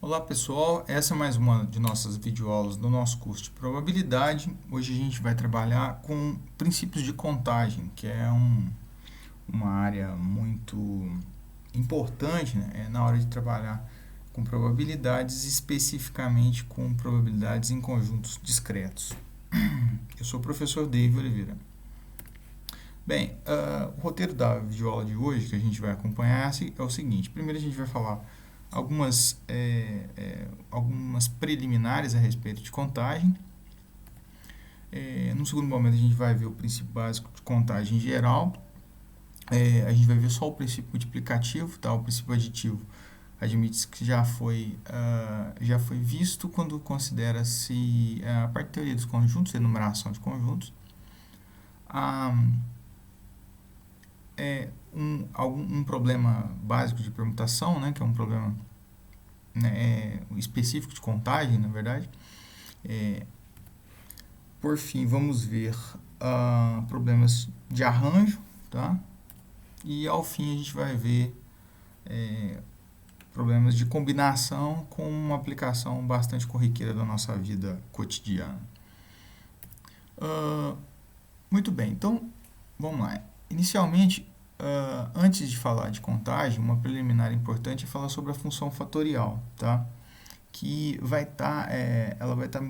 Olá pessoal, essa é mais uma de nossas videoaulas do nosso curso de probabilidade. Hoje a gente vai trabalhar com princípios de contagem, que é uma área muito importante, né, na hora de trabalhar com probabilidades, especificamente com probabilidades em conjuntos discretos. Eu sou o professor David Oliveira. Bem, o roteiro da videoaula de hoje que a gente vai acompanhar é o seguinte. Primeiro a gente vai falar algumas preliminares a respeito de contagem. No segundo momento a gente vai ver o princípio básico de contagem geral. A gente vai ver só o princípio multiplicativo, tá? O princípio aditivo admite que já foi visto quando considera-se a parte da teoria dos conjuntos, a enumeração de conjuntos. Um problema básico de permutação, né, que é um problema, né, específico de contagem, na verdade. Por fim, vamos ver problemas de arranjo, tá? E ao fim a gente vai ver problemas de combinação com uma aplicação bastante corriqueira da nossa vida cotidiana. Muito bem, então vamos lá. Inicialmente, antes de falar de contagem, uma preliminar importante é falar sobre a função fatorial, tá? Que ela vai estar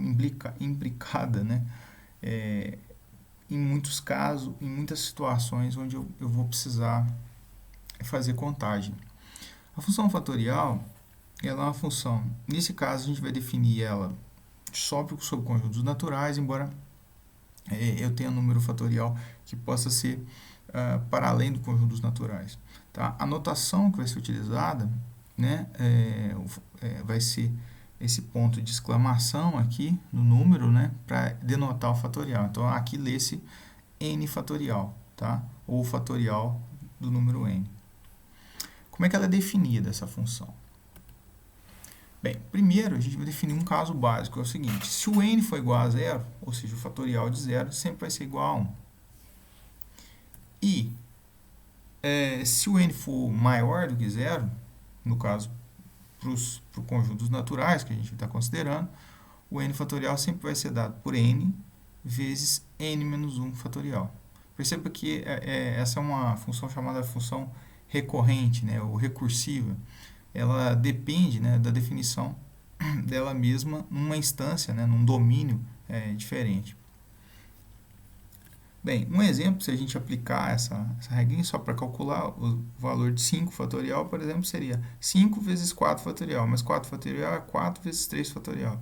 implicada, né? Em muitos casos, em muitas situações onde eu vou precisar fazer contagem. A função fatorial, ela é uma função, nesse caso a gente vai definir ela só sobre conjuntos naturais, embora eu tenha um número fatorial que possa ser para além do conjunto dos naturais. Tá? A notação que vai ser utilizada, né, vai ser esse ponto de exclamação aqui no número, né, para denotar o fatorial. Então, aqui lê-se n fatorial, tá? Ou o fatorial do número n. Como é que ela é definida, essa função? Bem, primeiro a gente vai definir um caso básico, é o seguinte: se o n for igual a zero, ou seja, o fatorial de zero sempre vai ser igual a 1. E se o n for maior do que zero, no caso para os conjuntos naturais que a gente está considerando, o n fatorial sempre vai ser dado por n vezes n menos 1 fatorial. Perceba que essa é uma função chamada função recorrente, né, ou recursiva. Ela depende, né, da definição dela mesma numa instância, né, num domínio diferente. Bem, um exemplo, se a gente aplicar essa regrinha só para calcular o valor de 5 fatorial, por exemplo, seria 5 vezes 4 fatorial, mas 4 fatorial é 4 vezes 3 fatorial.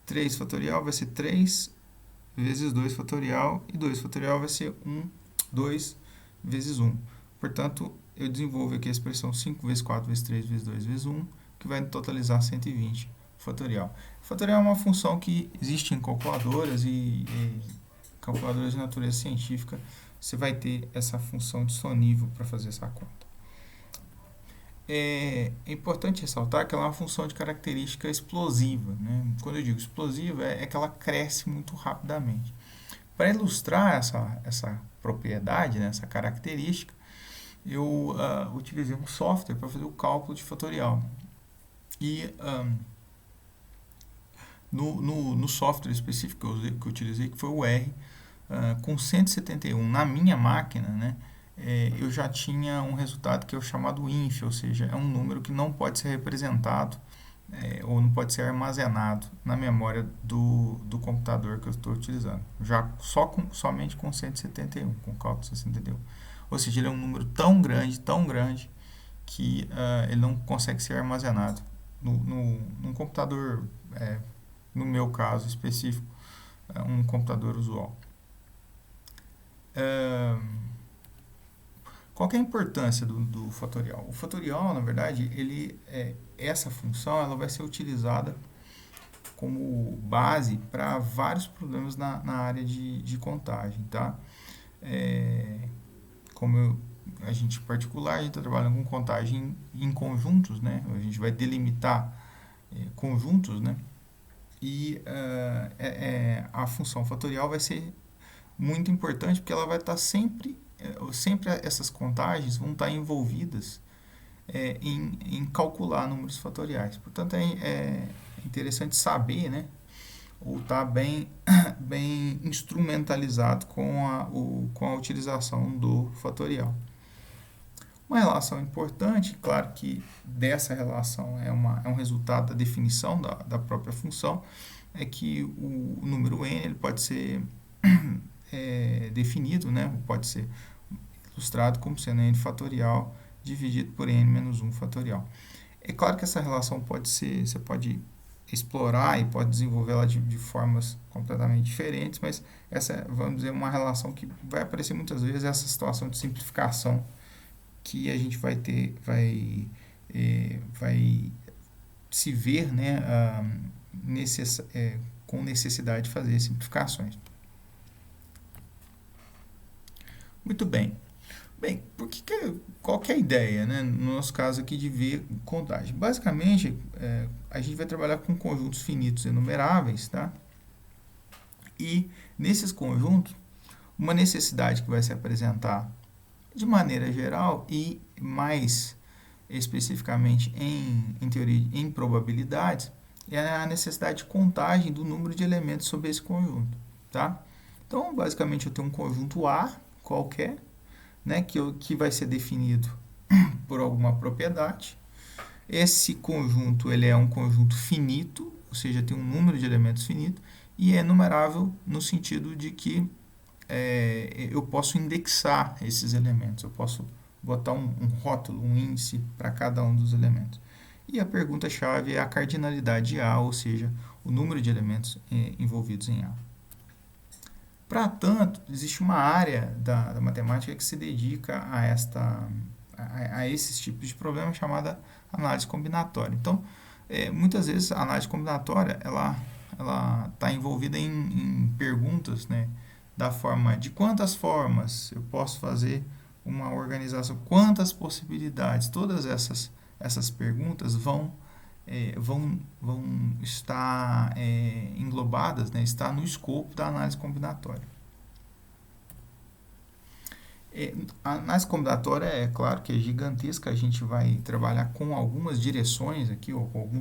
3 fatorial vai ser 3 vezes 2 fatorial, e 2 fatorial vai ser 2 vezes 1. Portanto, eu desenvolvo aqui a expressão 5 vezes 4 vezes 3 vezes 2 vezes 1, que vai totalizar 120 fatorial. Fatorial é uma função que existe em calculadoras e calculadoras de natureza científica. Você vai ter essa função disponível para fazer essa conta. É importante ressaltar que ela é uma função de característica explosiva, né? Quando eu digo explosiva, é que ela cresce muito rapidamente. Para ilustrar essa propriedade, né, essa característica, eu utilizei um software para fazer o cálculo de fatorial. E no software específico que eu utilizei, que foi o R, com 171 na minha máquina, né, eu já tinha um resultado que é o chamado INF, ou seja, é um número que não pode ser representado ou não pode ser armazenado na memória do computador que eu estou utilizando, já somente com 171, com cálculo 171. Ou seja, ele é um número tão grande, que ele não consegue ser armazenado num computador, no meu caso específico, um computador usual. Qual que é a importância do fatorial? O fatorial, na verdade, essa função ela vai ser utilizada como base para vários problemas na área de contagem, tá? Como a gente em particular, a gente está trabalhando com contagem em conjuntos, né? A gente vai delimitar conjuntos, né? E a função fatorial vai ser muito importante porque ela vai estar sempre essas contagens vão estar envolvidas em calcular números fatoriais. Portanto, é interessante saber, né, ou estar bem instrumentalizado com a utilização do fatorial. Uma relação importante, claro que dessa relação é um resultado da definição da própria função, é que o número n ele pode ser definido, né, pode ser ilustrado como sendo n fatorial dividido por n menos 1 fatorial. É claro que essa relação você pode explorar e pode desenvolvê-la de formas completamente diferentes, mas essa, vamos dizer, uma relação que vai aparecer muitas vezes, essa situação de simplificação que a gente vai se ver, né, com necessidade de fazer simplificações. Muito bem. Bem, qual que é a ideia, né, no nosso caso aqui de ver contagem? Basicamente, a gente vai trabalhar com conjuntos finitos enumeráveis, tá? E nesses conjuntos, uma necessidade que vai se apresentar de maneira geral e mais especificamente em teoria, em probabilidades, é a necessidade de contagem do número de elementos sobre esse conjunto, tá? Então, basicamente, eu tenho um conjunto A qualquer, né, que vai ser definido por alguma propriedade. Esse conjunto ele é um conjunto finito, ou seja, tem um número de elementos finito, e é enumerável no sentido de que eu posso indexar esses elementos, eu posso botar um rótulo, um índice para cada um dos elementos. E a pergunta-chave é a cardinalidade de A, ou seja, o número de elementos envolvidos em A. Para tanto, existe uma área da matemática que se dedica a esses tipos de problemas chamada análise combinatória. Então, muitas vezes a análise combinatória ela está envolvida em perguntas, né, da forma de quantas formas eu posso fazer uma organização, quantas possibilidades. Todas essas perguntas vão estar englobadas, né, está no escopo da análise combinatória. A análise combinatória é claro que é gigantesca, a gente vai trabalhar com algumas direções aqui, ou com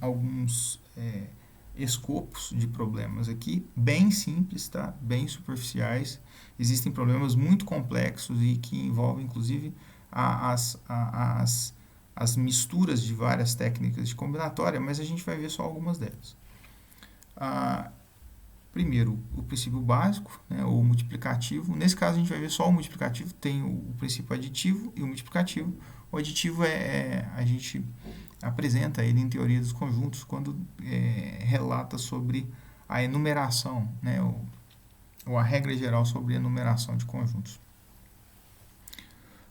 alguns escopos de problemas aqui, bem simples, tá? Bem superficiais. Existem problemas muito complexos e que envolvem, inclusive, as misturas de várias técnicas de combinatória, mas a gente vai ver só algumas delas. Primeiro, o princípio básico, né, ou multiplicativo. Nesse caso, a gente vai ver só o multiplicativo, tem o princípio aditivo e o multiplicativo. O aditivo a gente apresenta ele em teoria dos conjuntos quando relata sobre a enumeração, né, ou a regra geral sobre a enumeração de conjuntos.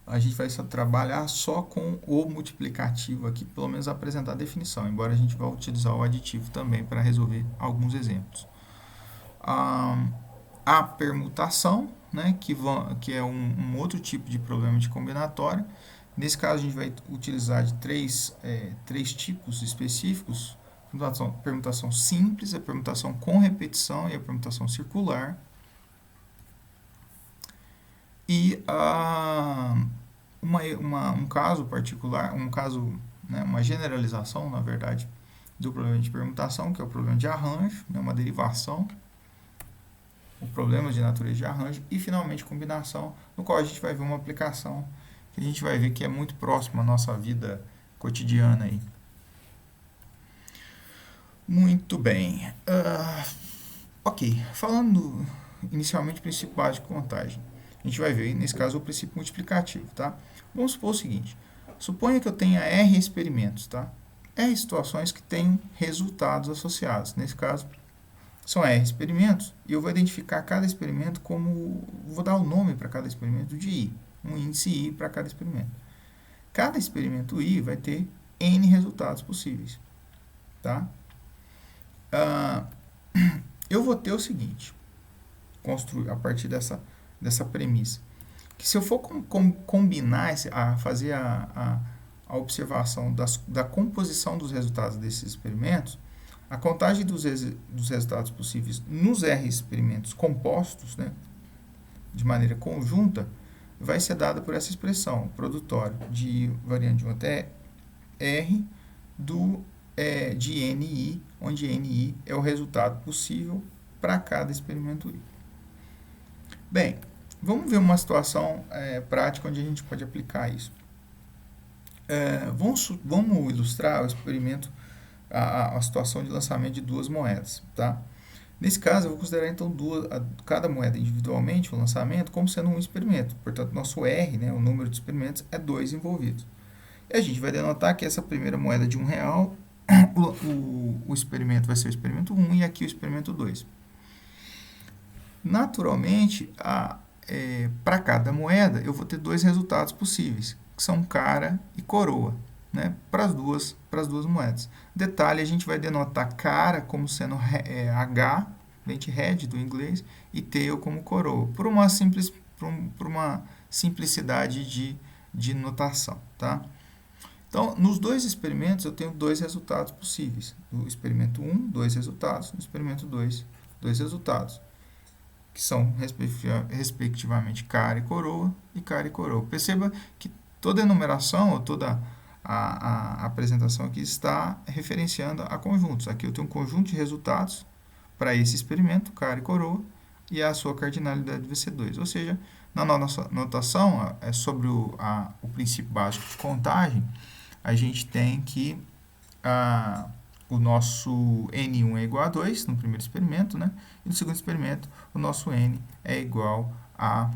A gente vai trabalhar só com o multiplicativo aqui, pelo menos apresentar a definição, embora a gente vá utilizar o aditivo também para resolver alguns exemplos. A permutação, né, que é um outro tipo de problema de combinatória. Nesse caso, a gente vai utilizar de três tipos específicos: permutação simples, a permutação com repetição e a permutação circular. E um caso particular, né, uma generalização, na verdade, do problema de permutação, que é o problema de arranjo, né, uma derivação, o problema de natureza de arranjo, e finalmente combinação, no qual a gente vai ver uma aplicação que a gente vai ver que é muito próxima à nossa vida cotidiana aí. Muito bem. Ok, falando inicialmente do princípio básico de contagem, a gente vai ver, nesse caso, o princípio multiplicativo, tá? Vamos supor o seguinte: suponha que eu tenha R experimentos, tá? R situações que têm resultados associados. Nesse caso, são R experimentos, e eu vou identificar cada experimento vou dar o nome para cada experimento de I, um índice I para cada experimento. Cada experimento I vai ter N resultados possíveis, tá? Eu vou ter o seguinte, construir a partir dessa premissa, que se eu for combinar, fazer a observação da composição dos resultados desses experimentos, a contagem dos resultados possíveis nos R experimentos compostos, né, de maneira conjunta, vai ser dada por essa expressão, produtório de I variando de 1 até R de NI, onde NI é o resultado possível para cada experimento I. Bem, vamos ver uma situação prática onde a gente pode aplicar isso. Vamos ilustrar o experimento, a situação de lançamento de duas moedas, tá? Nesse caso, eu vou considerar então cada moeda individualmente, o lançamento, como sendo um experimento. Portanto, nosso R, né, o número de experimentos, é 2 envolvidos. E a gente vai denotar que essa primeira moeda de R$1, o experimento vai ser o experimento 1 e aqui o experimento 2. Naturalmente, para cada moeda, eu vou ter dois resultados possíveis, que são cara e coroa, né, para as duas moedas. Detalhe, a gente vai denotar cara como sendo H, vem de head do inglês, e tail como coroa, por uma simplicidade de notação, tá? Então, nos dois experimentos, eu tenho dois resultados possíveis. No experimento 1, dois resultados. No experimento 2, dois resultados, que são, respectivamente, cara e cara e coroa. Perceba que toda a enumeração, ou toda a apresentação aqui está referenciando a conjuntos. Aqui eu tenho um conjunto de resultados para esse experimento, cara e coroa, e a sua cardinalidade vai ser 2. Ou seja, na nossa notação, sobre o princípio básico de contagem, a gente tem que o nosso N1 é igual a 2 no primeiro experimento, né? E no segundo experimento, o nosso N é igual a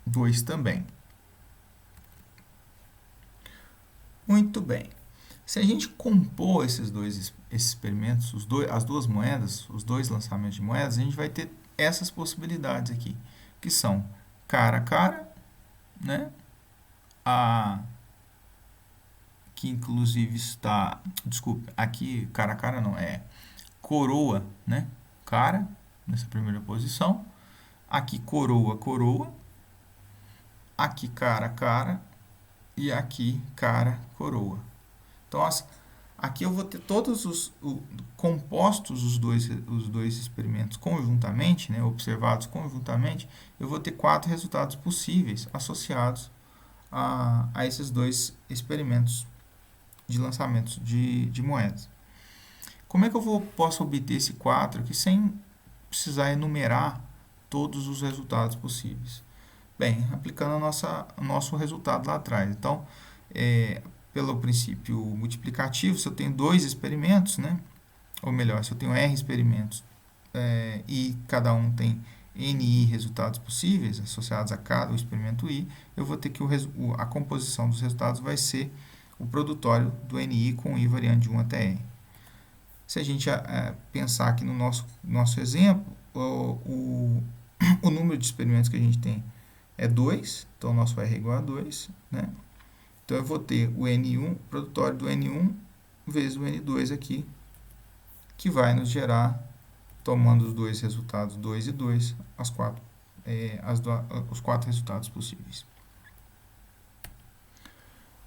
2 também. Muito bem. Se a gente compor esses experimentos, as duas moedas, os dois lançamentos de moedas, a gente vai ter essas possibilidades aqui, que são cara a cara, né? Que inclusive está, desculpe, aqui cara a cara não, é coroa, né? Cara, nessa primeira posição. Aqui coroa, coroa. Aqui cara, cara. E aqui cara, coroa. Então, aqui eu vou ter todos os compostos, os dois experimentos conjuntamente, né, observados conjuntamente, eu vou ter 4 resultados possíveis associados a esses dois experimentos de lançamentos de moedas. Como é que eu posso obter esse 4 aqui sem precisar enumerar todos os resultados possíveis? Bem, aplicando o nosso resultado lá atrás. Então, pelo princípio multiplicativo, se eu tenho 2 experimentos, né? Ou melhor, se eu tenho R experimentos e cada um tem NI resultados possíveis associados a cada experimento I, eu vou ter que a composição dos resultados vai ser o produtório do NI com I variando de 1 até R. Se a gente pensar aqui no nosso exemplo, o número de experimentos que a gente tem é 2, então o nosso R é igual a 2, né? Então eu vou ter o N1, o produtório do N1 vezes o N2 aqui, que vai nos gerar, tomando os dois resultados 2 e 2, os 4 resultados possíveis.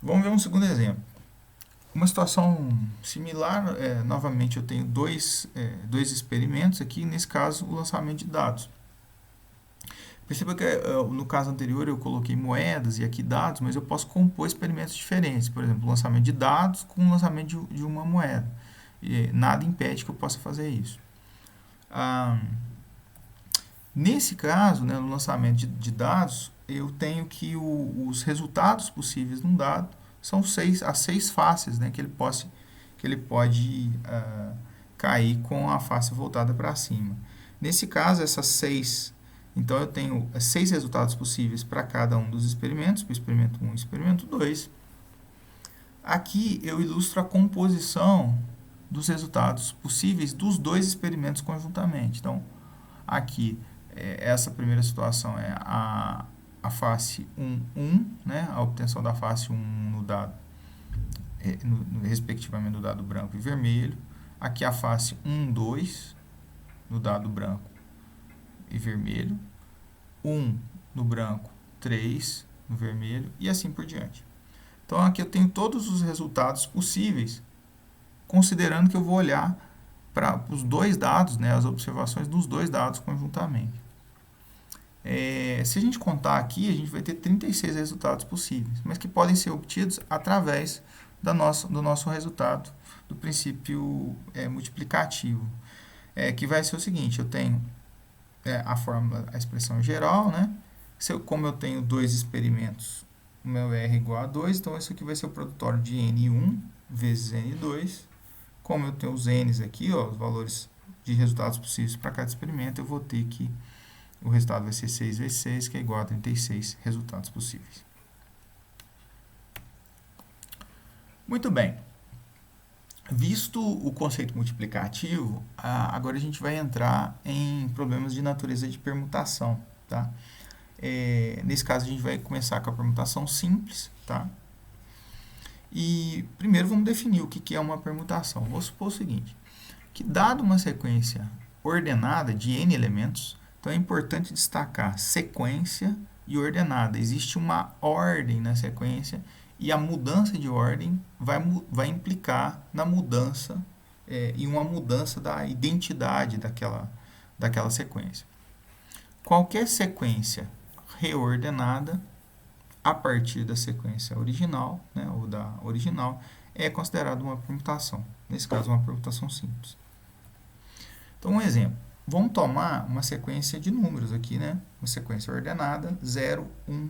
Vamos ver um segundo exemplo. Uma situação similar, novamente eu tenho dois experimentos aqui, nesse caso o lançamento de dados. Perceba que no caso anterior eu coloquei moedas e aqui dados, mas eu posso compor experimentos diferentes. Por exemplo, lançamento de dados com o lançamento de uma moeda. E nada impede que eu possa fazer isso. Nesse caso, né, no lançamento de dados, eu tenho que os resultados possíveis num dado são as 6 faces, né, que ele pode cair com a face voltada para cima. Nesse caso, essas 6... Então, eu tenho 6 resultados possíveis para cada um dos experimentos, para o experimento 1 e o experimento 2. Aqui, eu ilustro a composição dos resultados possíveis dos dois experimentos conjuntamente. Então, aqui, essa primeira situação é a face 1, né? A obtenção da face 1 no dado, respectivamente no dado branco e vermelho. Aqui, a face 1, 2, no dado branco e vermelho, 1 no branco, 3 no vermelho e assim por diante. Então, aqui eu tenho todos os resultados possíveis, considerando que eu vou olhar para os dois dados, né, as observações dos dois dados conjuntamente. Se a gente contar aqui, a gente vai ter 36 resultados possíveis, mas que podem ser obtidos através do nosso resultado do princípio multiplicativo, que vai ser o seguinte: eu tenho a fórmula, a expressão geral, né? Como eu tenho dois experimentos, o meu R é igual a 2, então isso aqui vai ser o produtório de N1 vezes N2. Como eu tenho os N's aqui, ó, os valores de resultados possíveis para cada experimento, eu vou ter que o resultado vai ser 6 vezes 6, que é igual a 36 resultados possíveis. Muito bem. Visto o conceito multiplicativo, agora a gente vai entrar em problemas de natureza de permutação, tá? Nesse caso, a gente vai começar com a permutação simples, tá? E primeiro vamos definir o que é uma permutação. Vou supor o seguinte, que dado uma sequência ordenada de n elementos, então é importante destacar sequência e ordenada. Existe uma ordem na sequência e a mudança de ordem vai implicar na mudança e uma mudança da identidade daquela sequência. Qualquer sequência reordenada a partir da sequência original, né, ou da original, é considerada uma permutação. Nesse caso, uma permutação simples. Então, um exemplo. Vamos tomar uma sequência de números aqui, né? Uma sequência ordenada, 0, 1,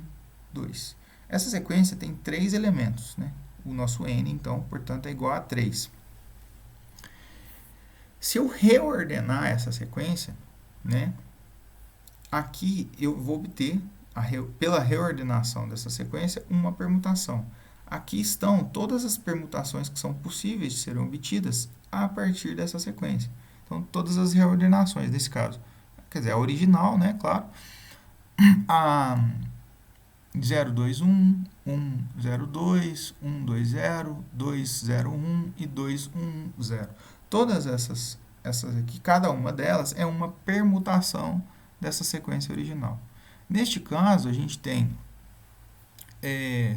2. Essa sequência tem 3 elementos, né? O nosso n, então, portanto, é igual a 3. Se eu reordenar essa sequência, né? Aqui eu vou obter, pela reordenação dessa sequência, uma permutação. Aqui estão todas as permutações que são possíveis de serem obtidas a partir dessa sequência. Então, todas as reordenações nesse caso. Quer dizer, a original, né, claro. A 0, 2, 1, 1, 0, 2, 1, 2, 0, 2, 0, 1 e 2, 1, 0. Todas essas aqui, cada uma delas é uma permutação dessa sequência original. Neste caso, a gente tem,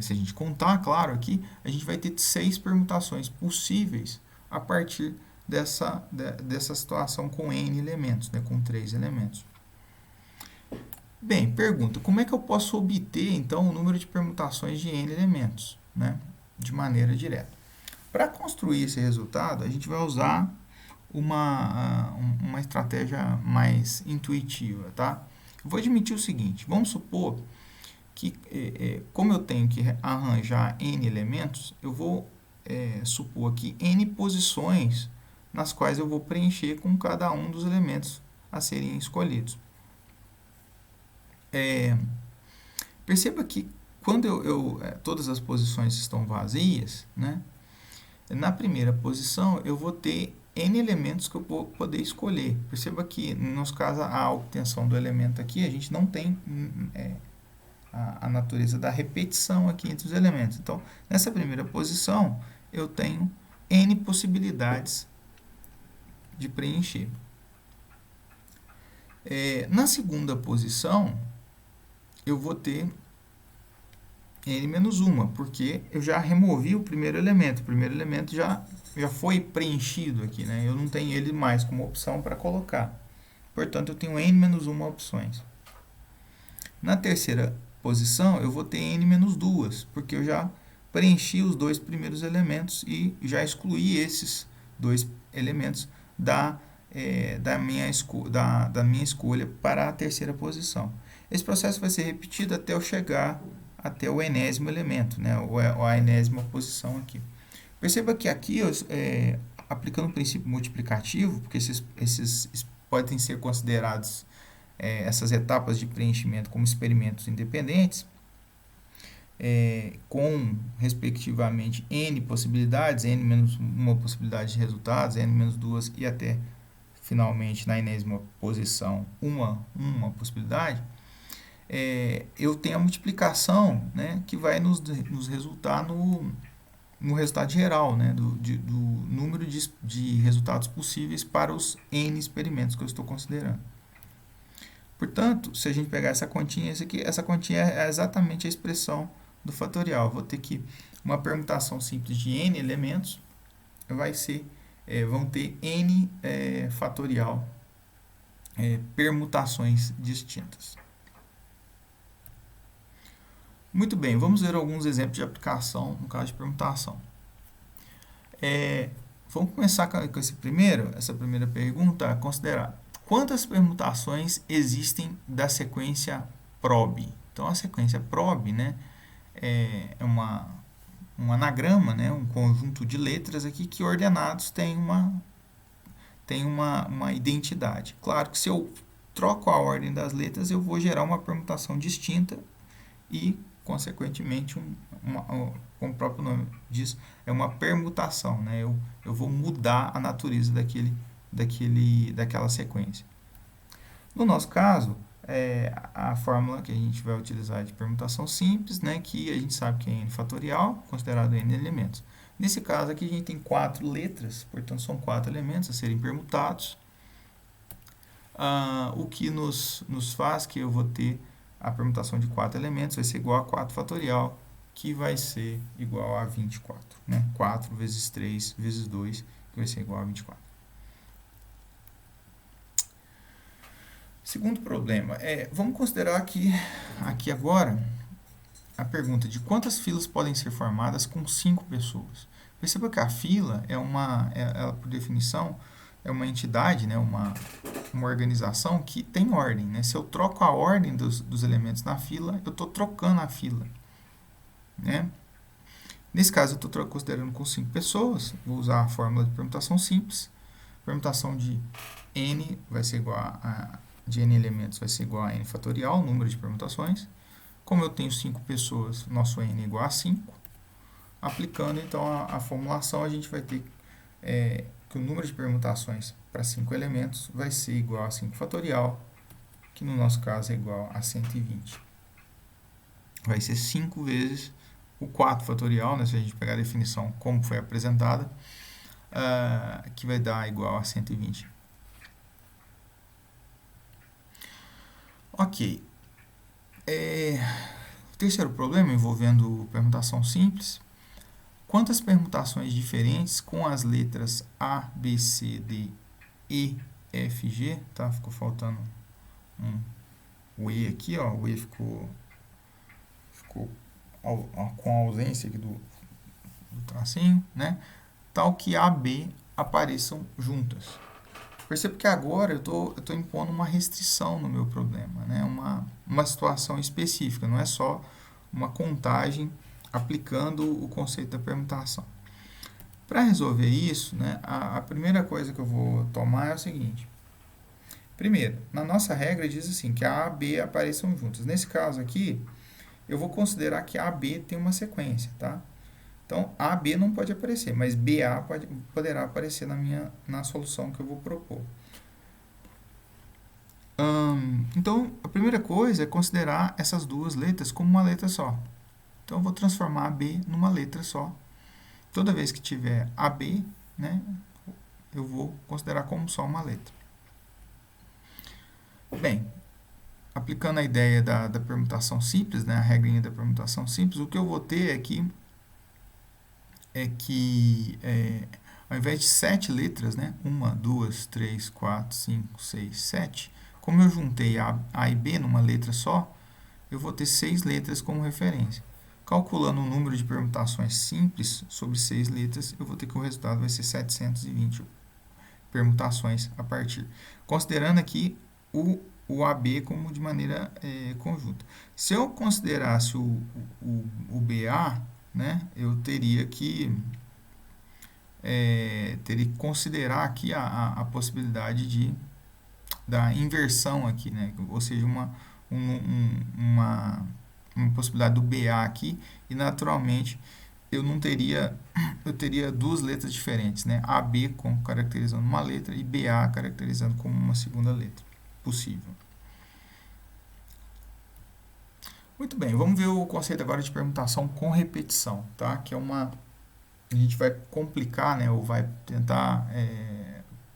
se a gente contar, claro, aqui, a gente vai ter 6 permutações possíveis a partir dessa situação com n elementos, né, com 3 elementos. Bem, pergunta, como é que eu posso obter, então, o número de permutações de n elementos, né, de maneira direta? Para construir esse resultado, a gente vai usar uma estratégia mais intuitiva, tá? Eu vou admitir o seguinte, vamos supor que, como eu tenho que arranjar n elementos, eu vou supor aqui n posições nas quais eu vou preencher com cada um dos elementos a serem escolhidos. Perceba que quando todas as posições estão vazias, né, na primeira posição eu vou ter n elementos que eu vou poder escolher. Perceba que, no nosso caso, a obtenção do elemento aqui, a gente não tem a natureza da repetição aqui entre os elementos. Então, nessa primeira posição, eu tenho n possibilidades de preencher. Na segunda posição, eu vou ter n menos 1, porque eu já removi o primeiro elemento. O primeiro elemento já foi preenchido aqui, né? Eu não tenho ele mais como opção para colocar. Portanto, eu tenho n menos 1 opções. Na terceira posição, eu vou ter n menos 2, porque eu já preenchi os 2 primeiros elementos e já excluí esses 2 elementos da minha escolha para a terceira posição. Esse processo vai ser repetido até eu chegar até o enésimo elemento, né, ou a enésima posição aqui. Perceba que aqui, aplicando o princípio multiplicativo, porque esses podem ser considerados essas etapas de preenchimento como experimentos independentes, com, respectivamente, n possibilidades, n menos uma possibilidade de resultados, n menos 2 e até, finalmente, na enésima posição, uma possibilidade, eu tenho a multiplicação, né, que vai nos resultar no resultado geral, né, do número de resultados possíveis para os n experimentos que eu estou considerando. Portanto, se a gente pegar essa continha, essa continha é exatamente a expressão do fatorial. Eu vou ter que uma permutação simples de n elementos vão ter n fatorial permutações distintas. Muito bem, vamos ver alguns exemplos de aplicação no caso de permutação. Vamos começar com essa primeira pergunta, a considerar quantas permutações existem da sequência prob. Então, a sequência prob, né, é um anagrama, né, um conjunto de letras aqui que ordenados tem uma identidade. Claro que se eu troco a ordem das letras, eu vou gerar uma permutação distinta e, consequentemente, como o próprio nome diz, é uma permutação, né? Eu vou mudar a natureza daquela sequência. No nosso caso, a fórmula que a gente vai utilizar é de permutação simples, né? Que a gente sabe que é n fatorial, considerado n elementos. Nesse caso aqui, a gente tem 4 letras, portanto, são 4 elementos a serem permutados. O que nos faz que eu vou ter a permutação de 4 elementos vai ser igual a 4 fatorial, que vai ser igual a 24. Né? 4 vezes 3 vezes 2, que vai ser igual a 24. Segundo problema, vamos considerar aqui agora a pergunta de quantas filas podem ser formadas com 5 pessoas. Perceba que a fila ela, por definição, é uma entidade, né, uma organização que tem ordem. Né? Se eu troco a ordem dos elementos na fila, eu estou trocando a fila. Né? Nesse caso, eu estou considerando com 5 pessoas, vou usar a fórmula de permutação simples. Permutação de n vai ser igual de n elementos vai ser igual a n fatorial, número de permutações. Como eu tenho 5 pessoas, nosso n é igual a 5. Aplicando, então, a formulação, a gente vai ter que o número de permutações para 5 elementos vai ser igual a 5 fatorial, que no nosso caso é igual a 120. Vai ser 5 vezes o 4 fatorial, né, se a gente pegar a definição como foi apresentada, que vai dar igual a 120. Ok. O terceiro problema envolvendo permutação simples. Quantas permutações diferentes com as letras A, B, C, D, E, F, G, tá? Ficou faltando o E aqui, ó. O E ficou com a ausência aqui do tracinho, né? Tal que A, B apareçam juntas. Perceba que agora eu tô impondo uma restrição no meu problema, né? Uma situação específica, não é só uma contagem aplicando o conceito da permutação. Para resolver isso, né, a primeira coisa que eu vou tomar é o seguinte. Primeiro, na nossa regra diz assim, que A e B apareçam juntas. Nesse caso aqui, eu vou considerar que A e B tem uma sequência, tá? Então, A e B não pode aparecer, mas BA poderá aparecer na solução que eu vou propor. Então, a primeira coisa é considerar essas duas letras como uma letra só. Então, eu vou transformar AB numa letra só. Toda vez que tiver AB, né, eu vou considerar como só uma letra. Bem, aplicando a ideia da permutação simples, né, a regrinha da permutação simples, o que eu vou ter ao invés de 7 letras, né, 1, 2, 3, 4, 5, 6, 7, como eu juntei A e B numa letra só, eu vou ter 6 letras como referência. Calculando o número de permutações simples sobre 6 letras, eu vou ter que o resultado vai ser 720 permutações a partir. Considerando aqui o AB como de maneira conjunta. Se eu considerasse o BA, né, eu teria que considerar aqui a possibilidade da inversão aqui, né, ou seja, uma possibilidade do BA aqui, e naturalmente eu teria duas letras diferentes, né? AB como caracterizando uma letra e BA caracterizando como uma segunda letra possível. Muito bem, vamos ver o conceito agora de permutação com repetição, tá? Que a gente vai complicar, né, ou vai tentar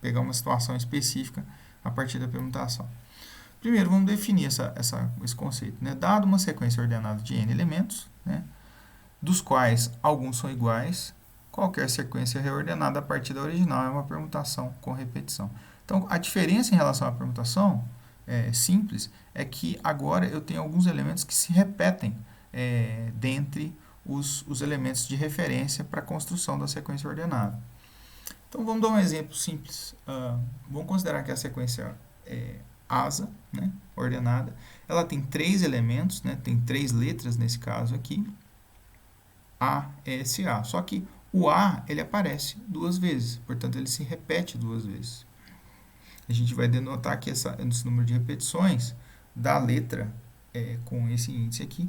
pegar uma situação específica a partir da permutação. Primeiro, vamos definir esse conceito. Né? Dado uma sequência ordenada de n elementos, né, dos quais alguns são iguais, qualquer sequência reordenada a partir da original é uma permutação com repetição. Então, a diferença em relação à permutação simples é que agora eu tenho alguns elementos que se repetem dentre os elementos de referência para a construção da sequência ordenada. Então, vamos dar um exemplo simples. Vamos considerar que a sequência ASA, né, ordenada, ela tem 3 elementos, né, tem 3 letras nesse caso aqui, A, S, A. Só que o A, ele aparece 2 vezes, portanto, ele se repete 2 vezes. A gente vai denotar que esse número de repetições da letra com esse índice aqui,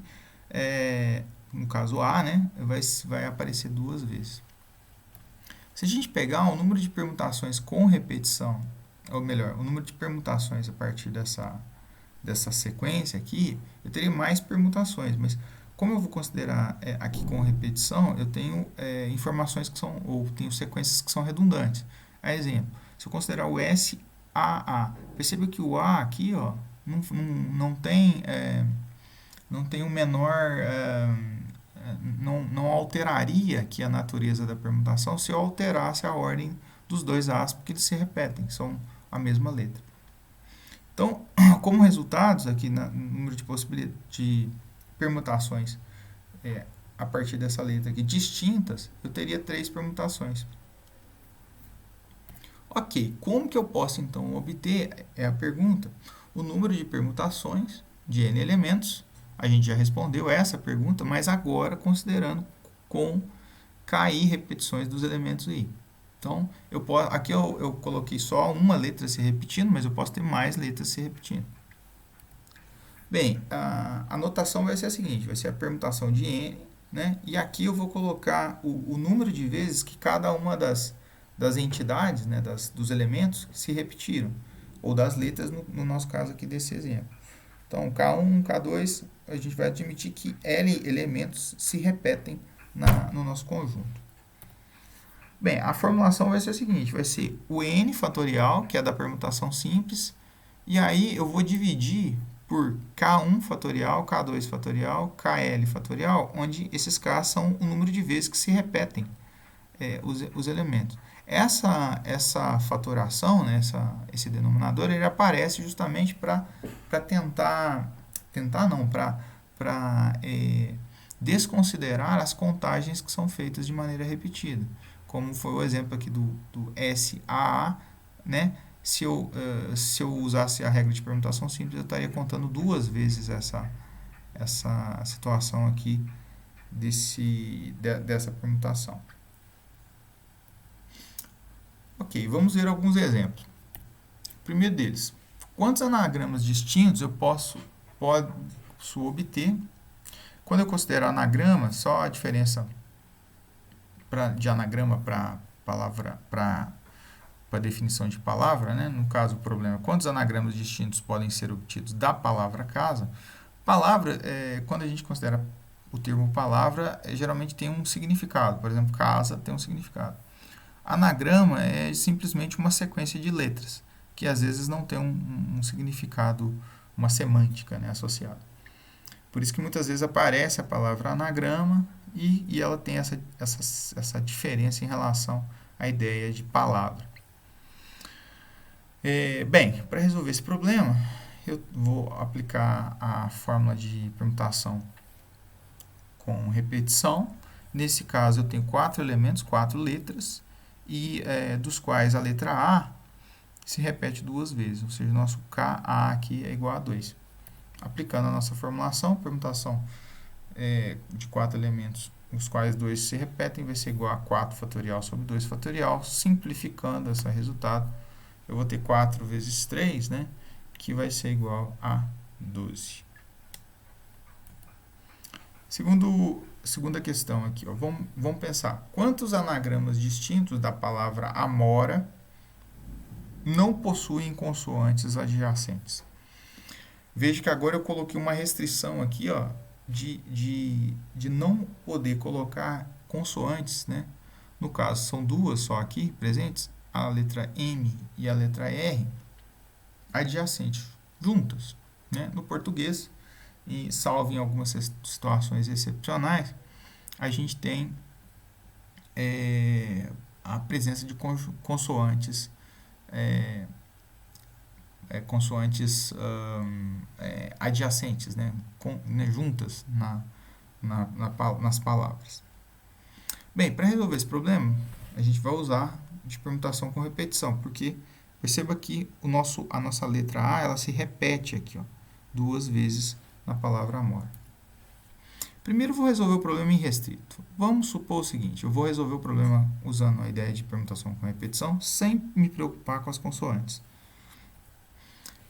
no caso A, né, vai aparecer 2 vezes. Se a gente pegar o número de permutações com repetição, ou melhor, o número de permutações a partir dessa sequência aqui, eu teria mais permutações, mas como eu vou considerar aqui com repetição, eu tenho informações que são, ou tenho sequências que são redundantes. A exemplo, se eu considerar o SAA, perceba que o A aqui, ó, não tem um menor... não alteraria aqui a natureza da permutação se eu alterasse a ordem dos 2 A's, porque eles se repetem, são a mesma letra. Então, como resultados aqui no número de permutações a partir dessa letra aqui distintas, eu teria 3 permutações. Ok, como que eu posso então obter, a pergunta, o número de permutações de n elementos? A gente já respondeu essa pergunta, mas agora considerando com KI repetições dos elementos I. Então, aqui eu coloquei só uma letra se repetindo, mas eu posso ter mais letras se repetindo. Bem, a notação vai ser a seguinte, vai ser a permutação de n, né? E aqui eu vou colocar o número de vezes que cada uma das entidades, né, dos elementos se repetiram, ou das letras, no nosso caso aqui desse exemplo. Então, K1, K2, a gente vai admitir que L elementos se repetem no nosso conjunto. Bem, a formulação vai ser a seguinte, vai ser o n fatorial, que é da permutação simples, e aí eu vou dividir por K1 fatorial, K2 fatorial, KL fatorial, onde esses K são o número de vezes que se repetem os elementos. Essa fatoração, né, esse denominador, ele aparece justamente para desconsiderar as contagens que são feitas de maneira repetida. Como foi o exemplo aqui do SAA, né? Se eu usasse a regra de permutação simples, eu estaria contando 2 vezes essa situação aqui dessa permutação. Ok, vamos ver alguns exemplos. O primeiro deles, quantos anagramas distintos eu posso obter? Quando eu considero anagrama, só a diferença de anagrama para palavra, para definição de palavra, né? No caso, o problema, quantos anagramas distintos podem ser obtidos da palavra casa? Palavra, quando a gente considera o termo palavra, geralmente tem um significado. Por exemplo, casa tem um significado. Anagrama é simplesmente uma sequência de letras, que às vezes não tem um significado, uma semântica, né, associada. Por isso que muitas vezes aparece a palavra anagrama e ela tem essa diferença em relação à ideia de palavra. Bem, para resolver esse problema, eu vou aplicar a fórmula de permutação com repetição. Nesse caso, eu tenho 4 elementos, 4 letras, e dos quais a letra A se repete 2 vezes, ou seja, o nosso KA aqui é igual a 2. Aplicando a nossa formulação, permutação de 4 elementos, os quais 2 se repetem, vai ser igual a 4 fatorial sobre 2 fatorial. Simplificando esse resultado, eu vou ter 4 vezes 3, né, que vai ser igual a 12. Segunda questão aqui, ó, vamos pensar. Quantos anagramas distintos da palavra amora não possuem consoantes adjacentes? Veja que agora eu coloquei uma restrição aqui, ó, de não poder colocar consoantes, né? No caso, são 2 só aqui presentes, a letra M e a letra R, adjacentes, juntas, né? No português, e salvo em algumas situações excepcionais, a gente tem a presença de consoantes adjacentes, né, juntas nas palavras. Bem, para resolver esse problema, a gente vai usar de permutação com repetição, porque perceba que a nossa letra A ela se repete aqui, ó, 2 vezes na palavra amora. Primeiro, eu vou resolver o problema em restrito. Vamos supor o seguinte, eu vou resolver o problema usando a ideia de permutação com repetição, sem me preocupar com as consoantes.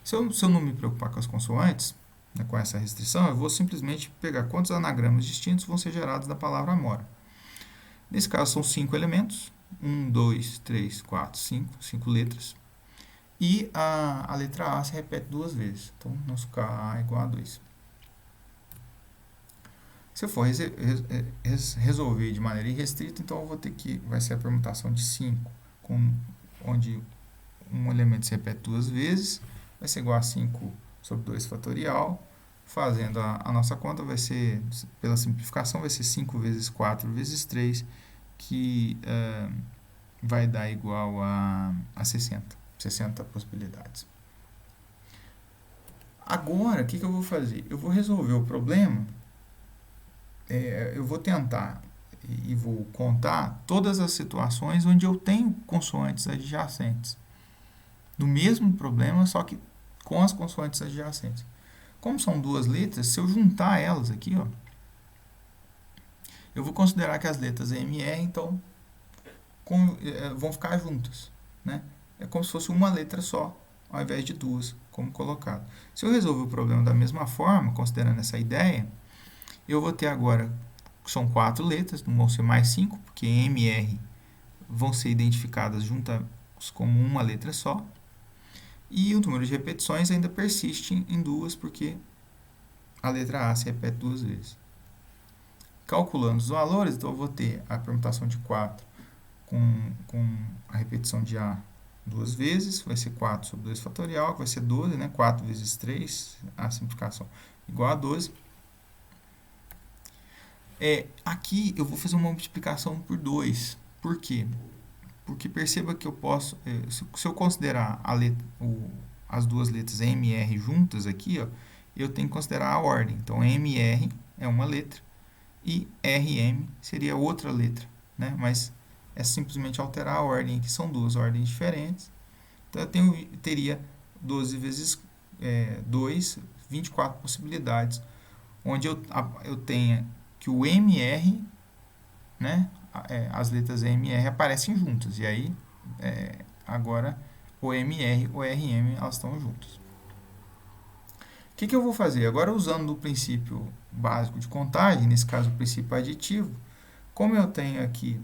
Se eu não me preocupar com as consoantes, né, com essa restrição, eu vou simplesmente pegar quantos anagramas distintos vão ser gerados da palavra amora. Nesse caso, são 5 elementos. 1, 2, 3, 4, 5 letras. E a letra A se repete 2 vezes. Então, nosso K é igual a 2. Se eu for resolver de maneira irrestrita, então eu vou ter que, vai ser a permutação de 5, onde um elemento se repete 2 vezes, vai ser igual a 5 sobre 2 fatorial. Fazendo a nossa conta, vai ser, pela simplificação, vai ser 5 vezes 4 vezes 3, que vai dar igual a 60 possibilidades. Agora, o que eu vou fazer? Eu vou resolver o problema, eu vou tentar e vou contar todas as situações onde eu tenho consoantes adjacentes. Do mesmo problema, só que com as consoantes adjacentes. Como são 2 letras, se eu juntar elas aqui, ó, eu vou considerar que as letras M e R, então, vão ficar juntas, né? É como se fosse uma letra só, ao invés de 2, como colocado. Se eu resolver o problema da mesma forma, considerando essa ideia, eu vou ter agora, são 4 letras, não vão ser mais 5, porque M e R vão ser identificadas juntas como uma letra só. E o número de repetições ainda persiste em 2, porque a letra A se repete 2 vezes. Calculando os valores, então eu vou ter a permutação de 4 com a repetição de A 2 vezes, vai ser 4 sobre 2 fatorial, que vai ser 12, né? 4 vezes 3, a simplificação igual a 12. Aqui eu vou fazer uma multiplicação por 2. Por quê? Porque perceba que eu posso, se eu considerar as duas letras M e R juntas aqui, ó, eu tenho que considerar a ordem. Então, M e R é uma letra e RM seria outra letra, né? Mas é simplesmente alterar a ordem, que são 2 ordens diferentes. Então, eu teria 12 vezes 2, 24 possibilidades, onde eu tenha que o MR, né, as letras M e R aparecem juntas, e aí agora o MR e o RM elas estão juntas. O que eu vou fazer? Agora, usando o princípio básico de contagem, nesse caso o princípio aditivo, como eu tenho aqui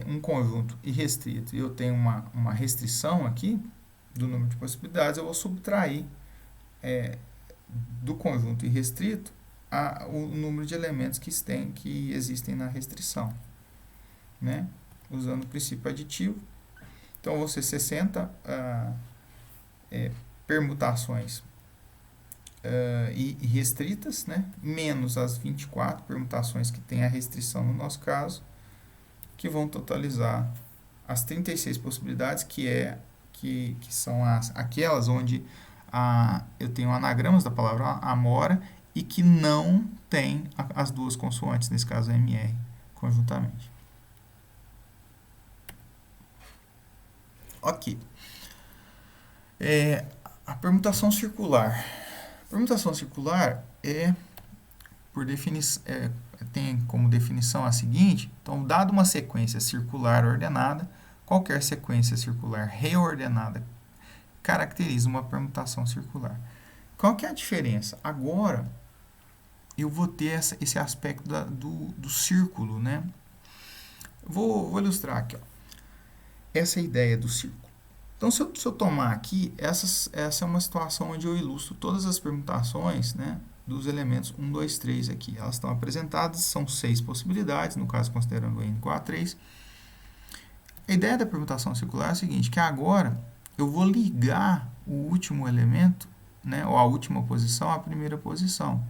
um conjunto irrestrito e eu tenho uma restrição aqui do número de possibilidades, eu vou subtrair do conjunto irrestrito o número de elementos que existem na restrição, né? Usando o princípio aditivo. Então, vão ser 60 permutações restritas, né? Menos as 24 permutações que tem a restrição no nosso caso, que vão totalizar as 36 possibilidades, que são aquelas onde eu tenho anagramas da palavra amora e que não tem as duas consoantes, nesse caso MR, conjuntamente. Ok. A permutação circular. A permutação circular tem como definição a seguinte: então, dado uma sequência circular ordenada, qualquer sequência circular reordenada caracteriza uma permutação circular. Qual que é a diferença? Agora, eu vou ter esse aspecto do círculo, né? Vou ilustrar aqui, ó, essa ideia do círculo. Então, se eu tomar aqui, essa é uma situação onde eu ilustro todas as permutações, né, dos elementos 1, 2, 3 aqui. Elas estão apresentadas, são 6 possibilidades, no caso considerando o N igual a 3. A ideia da permutação circular é a seguinte, que agora eu vou ligar o último elemento, né, ou a última posição à primeira posição.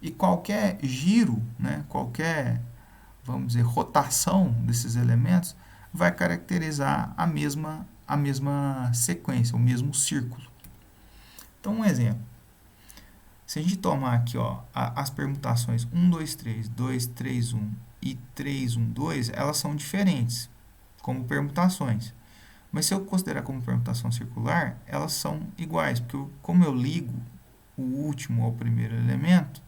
E qualquer giro, né, qualquer, vamos dizer, rotação desses elementos vai caracterizar a mesma sequência, o mesmo círculo. Então, um exemplo. Se a gente tomar aqui, ó, as permutações 1, 2, 3, 2, 3, 1 e 3, 1, 2, elas são diferentes, como permutações. Mas se eu considerar como permutação circular, elas são iguais, porque como eu ligo o último ao primeiro elemento,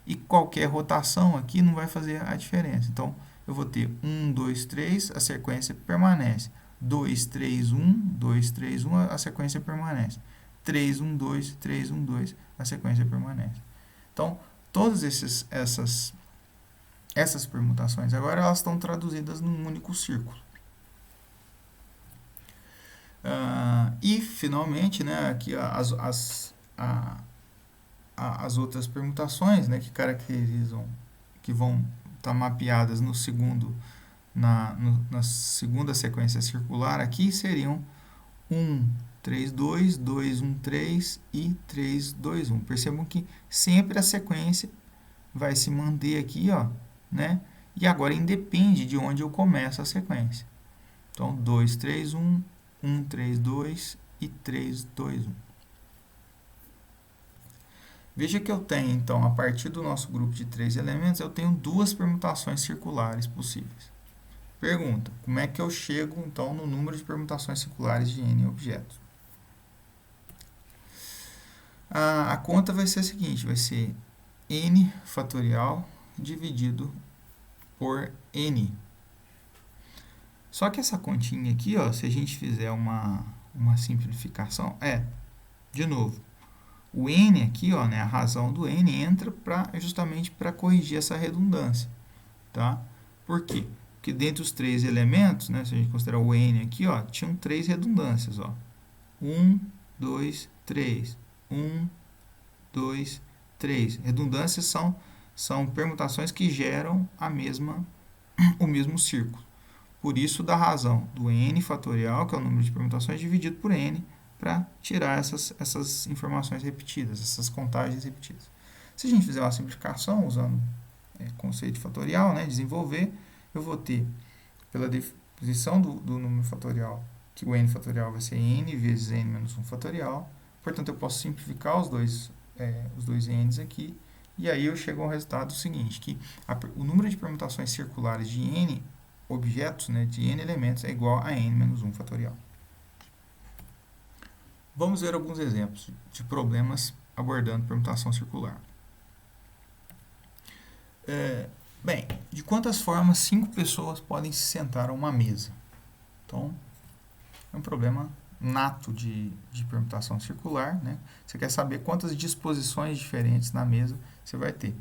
e qualquer rotação aqui não vai fazer a diferença. Então, eu vou ter 1, 2, 3, a sequência permanece. 2, 3, 1, 2, 3, 1, a sequência permanece. 3, 1, 2, 3, 1, 2, a sequência permanece. Então, todas essas permutações agora elas estão traduzidas num único círculo. E, finalmente, né, aqui as outras permutações, né, que caracterizam, que vão estar mapeadas no segundo, na segunda sequência circular aqui, seriam 1, 3, 2, 2, 1, 3 e 3, 2, 1. Percebam que sempre a sequência vai se manter aqui, ó, né? E agora independe de onde eu começo a sequência. Então, 2, 3, 1, 1, 3, 2 e 3, 2, 1. Veja que eu tenho, então, a partir do nosso grupo de 3 elementos, eu tenho duas permutações circulares possíveis. Pergunta, como é que eu chego, então, no número de permutações circulares de n objetos? A conta vai ser a seguinte, vai ser n fatorial dividido por n. Só que essa continha aqui, ó, se a gente fizer uma simplificação, de novo, o n aqui, ó, né, a razão do n entra justamente para corrigir essa redundância, tá? Por quê? Porque dentre os três elementos, né, se a gente considerar o n aqui, ó, tinham três redundâncias, ó. 1, 2, 3. 1, 2, 3. Redundâncias são permutações que geram o mesmo círculo. Por isso, da razão do n fatorial, que é o número de permutações, dividido por n, para tirar essas informações repetidas, essas contagens repetidas. Se a gente fizer uma simplificação usando conceito fatorial, né, desenvolver, eu vou ter, pela definição do número fatorial, que o n fatorial vai ser n vezes n menos 1 fatorial. Portanto, eu posso simplificar os dois n's aqui, e aí eu chego ao resultado seguinte, que o número de permutações circulares de n objetos, né, de n elementos, é igual a n menos 1 fatorial. Vamos ver alguns exemplos de problemas abordando permutação circular. Bem, de quantas formas 5 pessoas podem se sentar a uma mesa? Então, é um problema nato de permutação circular, né? Você quer saber quantas disposições diferentes na mesa você vai ter.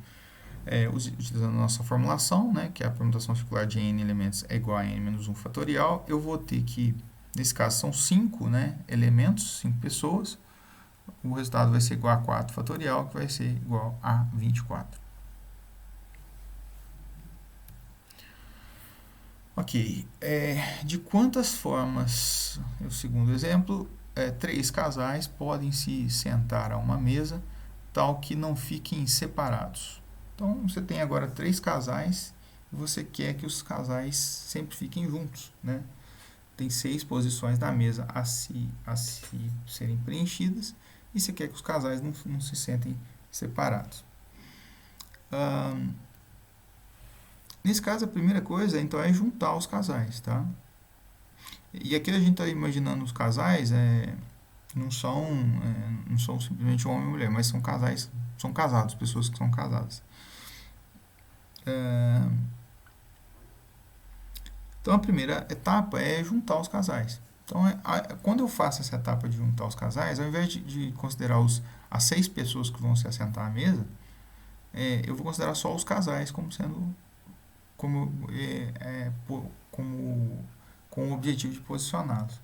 Utilizando a nossa formulação, né, que a permutação circular de n elementos é igual a n menos 1 fatorial, eu vou ter que, nesse caso, são 5, né, elementos, 5 pessoas. O resultado vai ser igual a 4 fatorial, que vai ser igual a 24. Ok. De quantas formas, o segundo exemplo, 3 casais podem se sentar a uma mesa tal que não fiquem separados? Então, você tem agora 3 casais e você quer que os casais sempre fiquem juntos, né? Tem 6 posições da mesa a se serem preenchidas e você quer que os casais não se sentem separados. Nesse caso, a primeira coisa, então, é juntar os casais, tá? E aqui a gente está imaginando os casais, não são simplesmente um homem e mulher, mas são casais, são casados, pessoas que são casadas. Então, a primeira etapa é juntar os casais. Então, quando eu faço essa etapa de juntar os casais, ao invés de considerar as 6 pessoas que vão se assentar à mesa, eu vou considerar só os casais como sendo com o objetivo de posicioná-los.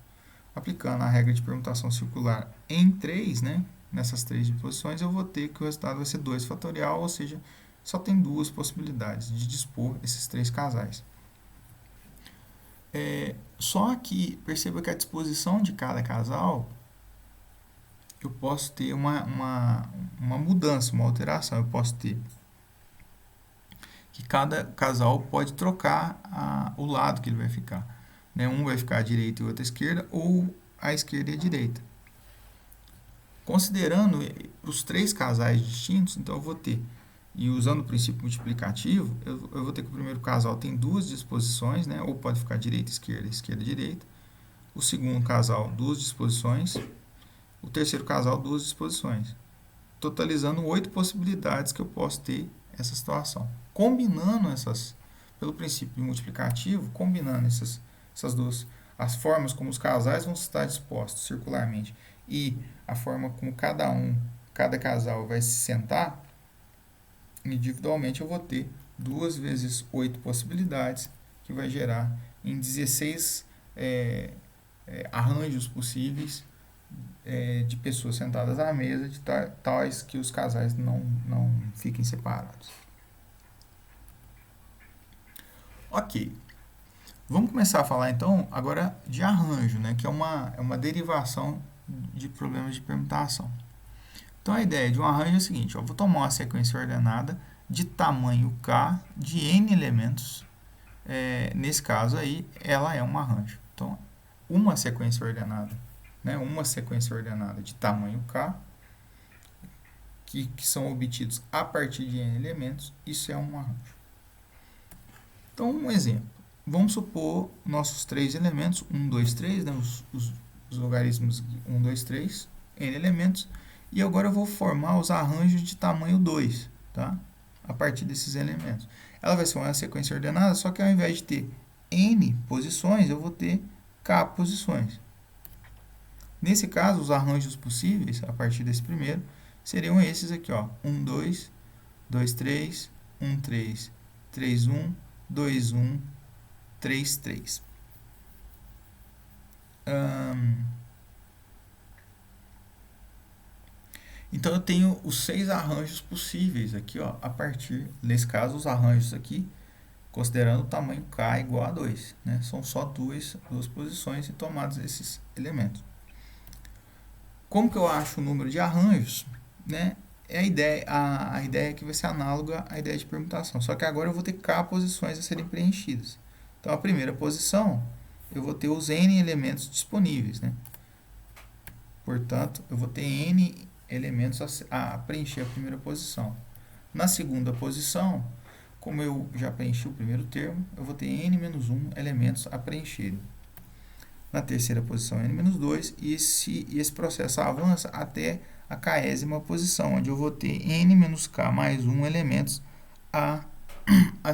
Aplicando a regra de permutação circular em 3, né, nessas 3 posições, eu vou ter que o resultado vai ser 2 fatorial, ou seja, só tem 2 possibilidades de dispor esses 3 casais. Só que perceba que a disposição de cada casal, eu posso ter uma mudança, uma alteração. Eu posso ter que cada casal pode trocar o lado que ele vai ficar. Né? Um vai ficar à direita e o outro à esquerda, ou à esquerda e à direita. Considerando os três casais distintos, então eu vou ter, e usando o princípio multiplicativo, eu vou ter que o primeiro casal tem duas disposições, né? Ou pode ficar direita, esquerda, direita. O segundo casal, duas disposições. O terceiro casal, duas disposições. Totalizando 8 possibilidades que eu posso ter essa situação. Combinando essas, pelo princípio multiplicativo, combinando essas duas, as formas como os casais vão estar dispostos circularmente e a forma como cada casal vai se sentar, individualmente eu vou ter 2 vezes 8 possibilidades, que vai gerar em 16 arranjos possíveis de pessoas sentadas à mesa, de tais que os casais não fiquem separados. Ok. Vamos começar a falar então agora de arranjo, né, que é uma derivação de problemas de permutação. Então a ideia de um arranjo é a seguinte: eu vou tomar uma sequência ordenada de tamanho k de n elementos. Nesse caso aí, ela é um arranjo. Então, uma sequência ordenada de tamanho k, que são obtidos a partir de n elementos, isso é um arranjo. Então, um exemplo. Vamos supor nossos três elementos, 1, 2, 3, né, os logaritmos 1, 2, 3, n elementos, e agora eu vou formar os arranjos de tamanho 2, tá? A partir desses elementos. Ela vai ser uma sequência ordenada, só que ao invés de ter n posições, eu vou ter k posições. Nesse caso, os arranjos possíveis, a partir desse primeiro, seriam esses aqui, ó, 1, 2, 2, 3, 1, 3, 3, 1, 2, 1, 3, 3. Então, eu tenho os 6 arranjos possíveis aqui, ó, a partir, nesse caso, os arranjos aqui, considerando o tamanho k igual a 2. Né? São só duas posições e tomados esses elementos. Como que eu acho o número de arranjos? Né? A ideia que vai ser análoga à ideia de permutação. Só que agora eu vou ter k posições a serem preenchidas. Então, a primeira posição, eu vou ter os n elementos disponíveis. Né? Portanto, eu vou ter n elementos a preencher a primeira posição. Na segunda posição, como eu já preenchi o primeiro termo, eu vou ter n-1 elementos a preencherem. Na terceira posição, n-2, e esse processo avança até a késima posição, onde eu vou ter n-k mais 1 elementos a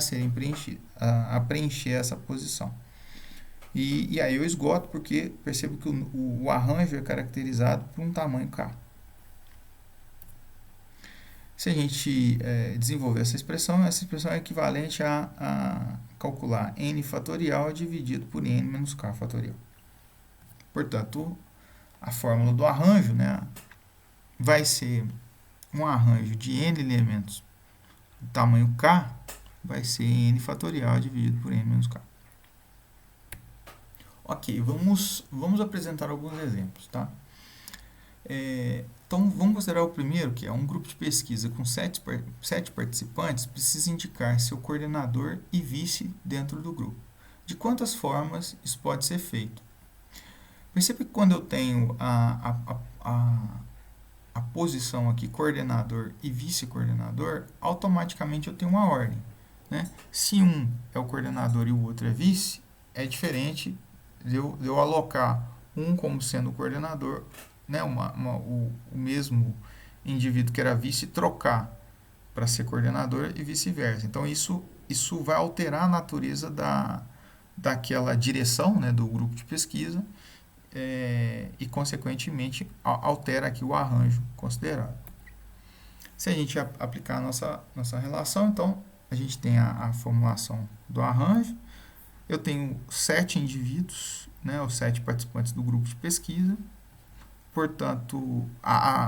serem preenchidos, a preencher essa posição. E aí eu esgoto, porque percebo que o arranjo é caracterizado por um tamanho k. Se a gente desenvolver essa expressão é equivalente a calcular n fatorial dividido por n menos k fatorial. Portanto, a fórmula do arranjo, né, vai ser um arranjo de n elementos do tamanho k, vai ser n fatorial dividido por n menos k. Ok, vamos apresentar alguns exemplos, tá? Então, vamos considerar o primeiro, que é um grupo de pesquisa com 7 participantes, precisa indicar seu coordenador e vice dentro do grupo. De quantas formas isso pode ser feito? Perceba que quando eu tenho a posição aqui, coordenador e vice-coordenador, automaticamente eu tenho uma ordem. Né? Se um é o coordenador e o outro é vice, é diferente de eu alocar um como sendo o coordenador, né, o mesmo indivíduo que era vice trocar para ser coordenador e vice-versa. Então, isso vai alterar a natureza daquela direção, né, do grupo de pesquisa e, consequentemente, altera aqui o arranjo considerado. Se a gente aplicar a nossa relação, então, a gente tem a formulação do arranjo. Eu tenho 7 indivíduos, né, os 7 participantes do grupo de pesquisa. Portanto,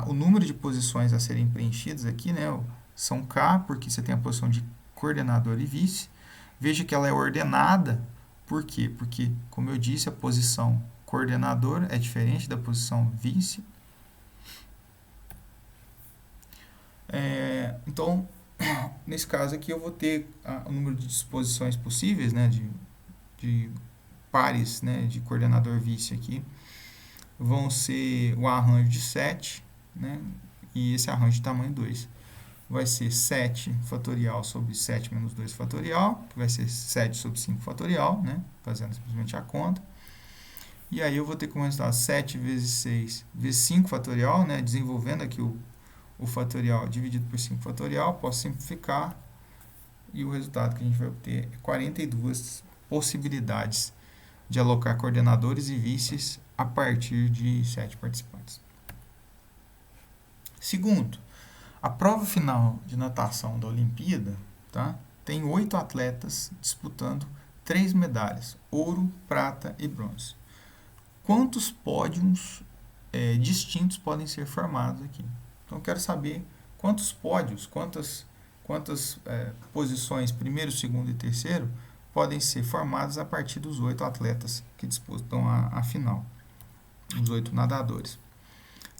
o número de posições a serem preenchidas aqui, né, são k, porque você tem a posição de coordenador e vice. Veja que ela é ordenada. Por quê? Porque, como eu disse, a posição coordenador é diferente da posição vice. Então, nesse caso aqui, eu vou ter o número de disposições possíveis, né, de pares, né, de coordenador vice aqui, vão ser o arranjo de 7, né? E esse arranjo de tamanho 2 vai ser 7 fatorial sobre 7 menos 2 fatorial, que vai ser 7 sobre 5 fatorial, né? Fazendo simplesmente a conta. E aí eu vou ter como resultado 7 vezes 6 vezes 5 fatorial, né? Desenvolvendo aqui o fatorial dividido por 5 fatorial, posso simplificar e o resultado que a gente vai obter é 42 possibilidades de alocar coordenadores e vices a partir de 7 participantes. Segundo, a prova final de natação da Olimpíada, tá, tem 8 atletas disputando 3 medalhas, ouro, prata e bronze. Quantos pódios distintos podem ser formados aqui? Então, eu quero saber quantos pódios, quantas posições, primeiro, segundo e terceiro, podem ser formadas a partir dos 8 atletas que disputam a final, os 8 nadadores.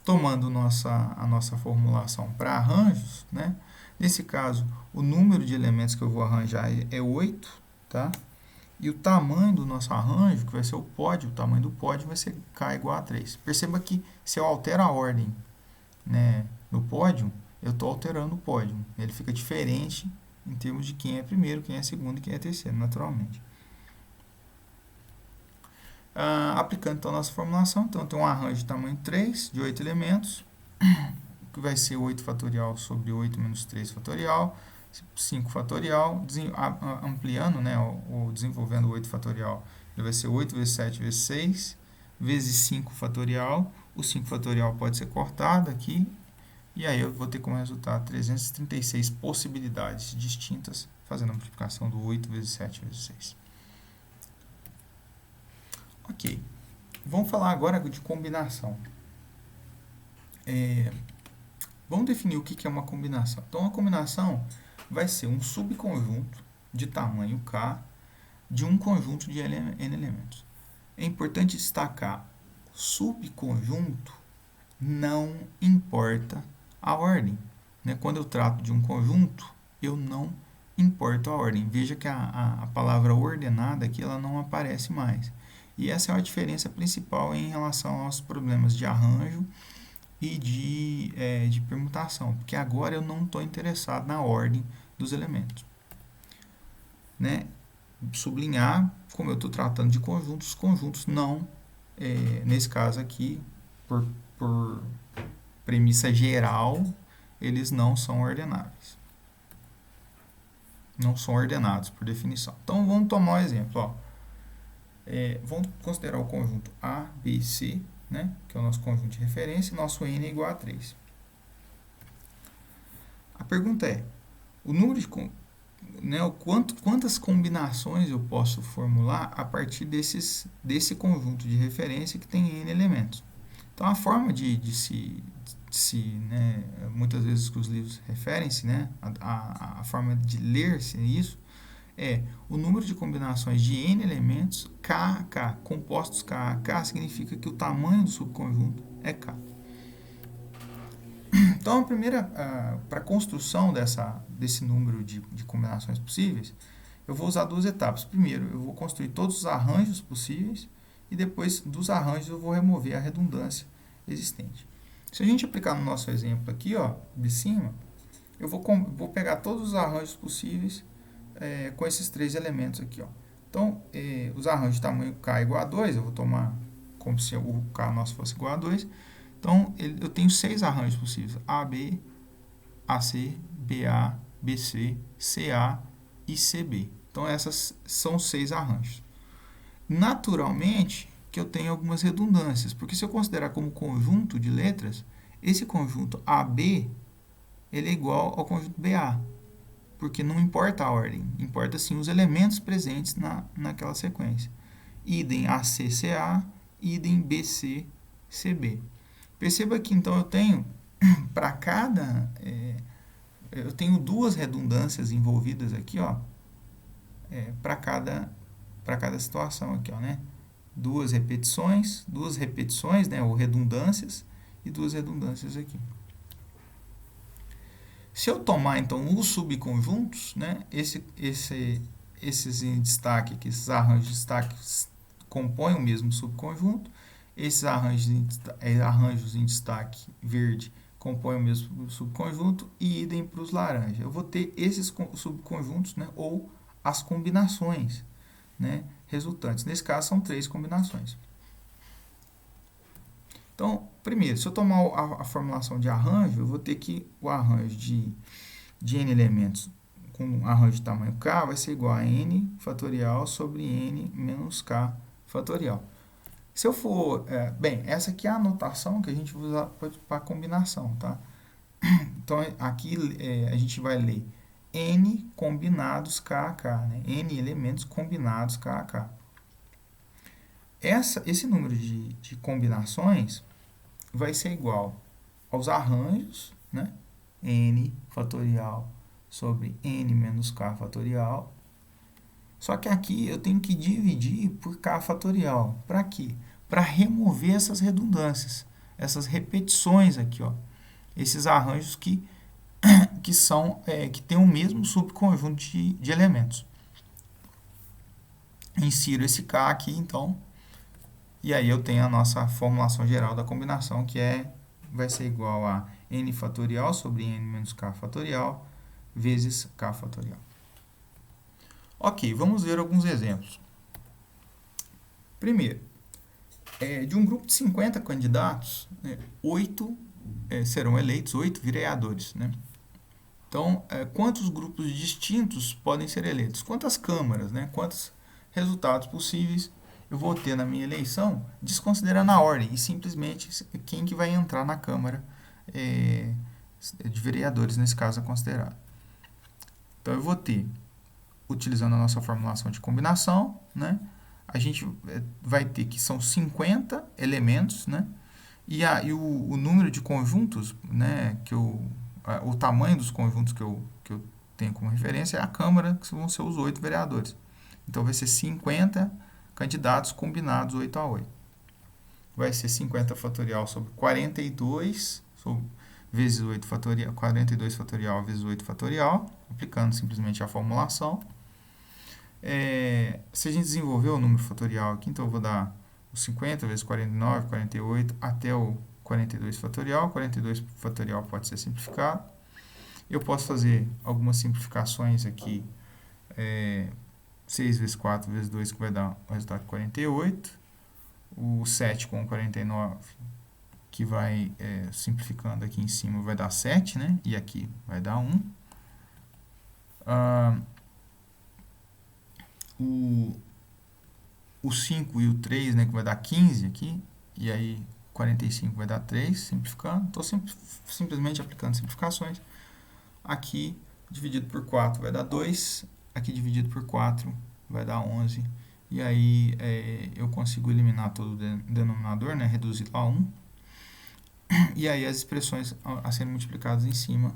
Tomando a nossa formulação para arranjos, né? Nesse caso, o número de elementos que eu vou arranjar é 8, tá? E o tamanho do nosso arranjo, que vai ser o pódio, o tamanho do pódio vai ser K igual a 3. Perceba que se eu altero a ordem, né, no pódio, eu estou alterando o pódio. Ele fica diferente em termos de quem é primeiro, quem é segundo e quem é terceiro, naturalmente. Aplicando então a nossa formulação, então tem um arranjo de tamanho 3, de 8 elementos, que vai ser 8 fatorial sobre 8 menos 3 fatorial, 5 fatorial, ampliando, né, ou desenvolvendo o 8 fatorial, ele vai ser 8 vezes 7 vezes 6, vezes 5 fatorial, o 5 fatorial pode ser cortado aqui, e aí eu vou ter como resultado 336 possibilidades distintas, fazendo a multiplicação do 8 vezes 7 vezes 6. Ok, vamos falar agora de combinação. Vamos definir o que é uma combinação. Então, uma combinação vai ser um subconjunto de tamanho K de um conjunto de N elementos. É importante destacar, subconjunto não importa a ordem. Né? Quando eu trato de um conjunto, eu não importo a ordem. Veja que a palavra ordenada aqui ela não aparece mais. E essa é a diferença principal em relação aos problemas de arranjo e de permutação, porque agora eu não estou interessado na ordem dos elementos. Né? Sublinhar, como eu estou tratando de conjuntos, os conjuntos não, nesse caso aqui, por premissa geral, eles não são ordenáveis. Não são ordenados, por definição. Então, vamos tomar um exemplo. Ó. Vamos considerar o conjunto A, B, C, né, que é o nosso conjunto de referência, e nosso N é igual a 3. A pergunta é, o número de quantas combinações eu posso formular a partir desse conjunto de referência que tem N elementos. Então, a forma de se né, muitas vezes que os livros referem-se, né, a forma de ler-se isso, é o número de combinações de N elementos, K, K, compostos K. K significa que o tamanho do subconjunto é K. Então, para a construção desse número de combinações possíveis, eu vou usar 2 etapas. Primeiro, eu vou construir todos os arranjos possíveis e depois dos arranjos eu vou remover a redundância existente. Se a gente aplicar no nosso exemplo aqui, ó, de cima, eu vou pegar todos os arranjos possíveis com esses 3 elementos aqui, ó. Então, os arranjos de tamanho K igual a 2, eu vou tomar como se o K nosso fosse igual a 2. Então, eu tenho 6 arranjos possíveis. AB, AC, BA, BC, CA e CB. Então, essas são 6 arranjos. Naturalmente, que eu tenho algumas redundâncias, porque se eu considerar como conjunto de letras, esse conjunto AB ele é igual ao conjunto BA, porque não importa a ordem, importa sim os elementos presentes naquela sequência. Idem ACCA, idem BCCB. Perceba que então eu tenho para cada eu tenho 2 redundâncias envolvidas aqui, ó, para cada situação aqui, ó, né? 2 repetições, né, ou redundâncias e 2 redundâncias aqui. Se eu tomar então os subconjuntos, né, esses em destaque aqui, esses arranjos de destaque compõem o mesmo subconjunto. Esses arranjos em destaque verde compõem o mesmo subconjunto, e idem para os laranjas. Eu vou ter esses subconjuntos, né, ou as combinações, né, resultantes. Nesse caso, são 3 combinações. Então, primeiro, se eu tomar a formulação de arranjo, eu vou ter que o arranjo de n elementos com arranjo de tamanho k vai ser igual a n fatorial sobre n menos k fatorial. Se eu for... bem, essa aqui é a anotação que a gente usa para combinação, tá? Então, aqui a gente vai ler n combinados k a k, né? N elementos combinados k a k. Esse número de combinações vai ser igual aos arranjos, né? N fatorial sobre n menos k fatorial. Só que aqui eu tenho que dividir por k fatorial. Para quê? Para remover essas redundâncias, essas repetições aqui, ó. Esses arranjos que têm o mesmo subconjunto de elementos. Insiro esse k aqui, então, e aí eu tenho a nossa formulação geral da combinação, que vai ser igual a n fatorial sobre n menos k fatorial vezes k fatorial. Ok, vamos ver alguns exemplos. Primeiro, de um grupo de 50 candidatos, 8 serão eleitos, 8 vereadores, né? Então, quantos grupos distintos podem ser eleitos? Quantas câmaras, né? Quantos resultados possíveis eu vou ter na minha eleição, desconsiderando a ordem, e simplesmente quem que vai entrar na Câmara de Vereadores, nesse caso, é considerado. Então, eu vou ter, utilizando a nossa formulação de combinação, né? A gente vai ter que são 50 elementos, né? E o número de conjuntos, né? O tamanho dos conjuntos que eu tenho como referência é a Câmara, que vão ser os 8 vereadores. Então, vai ser 50 candidatos combinados 8 a 8. Vai ser 50 fatorial sobre 42 vezes 8 fatorial, 42 fatorial vezes 8 fatorial, aplicando simplesmente a formulação. Se a gente desenvolver o número fatorial aqui, então eu vou dar o 50 vezes 49, 48, até o 42 fatorial. 42 fatorial pode ser simplificado. Eu posso fazer algumas simplificações aqui. 6 vezes 4 vezes 2, que vai dar o resultado de 48. O 7 com 49, que vai simplificando aqui em cima, vai dar 7, né? E aqui vai dar 1. O 5 e o 3, né, que vai dar 15 aqui, e aí 45 vai dar 3, simplificando. Estou simplesmente aplicando simplificações. Aqui, dividido por 4 vai dar 2, aqui dividido por 4 vai dar 11, e aí eu consigo eliminar todo o denominador, né, reduzir lá a 1, e aí as expressões a serem multiplicadas em cima.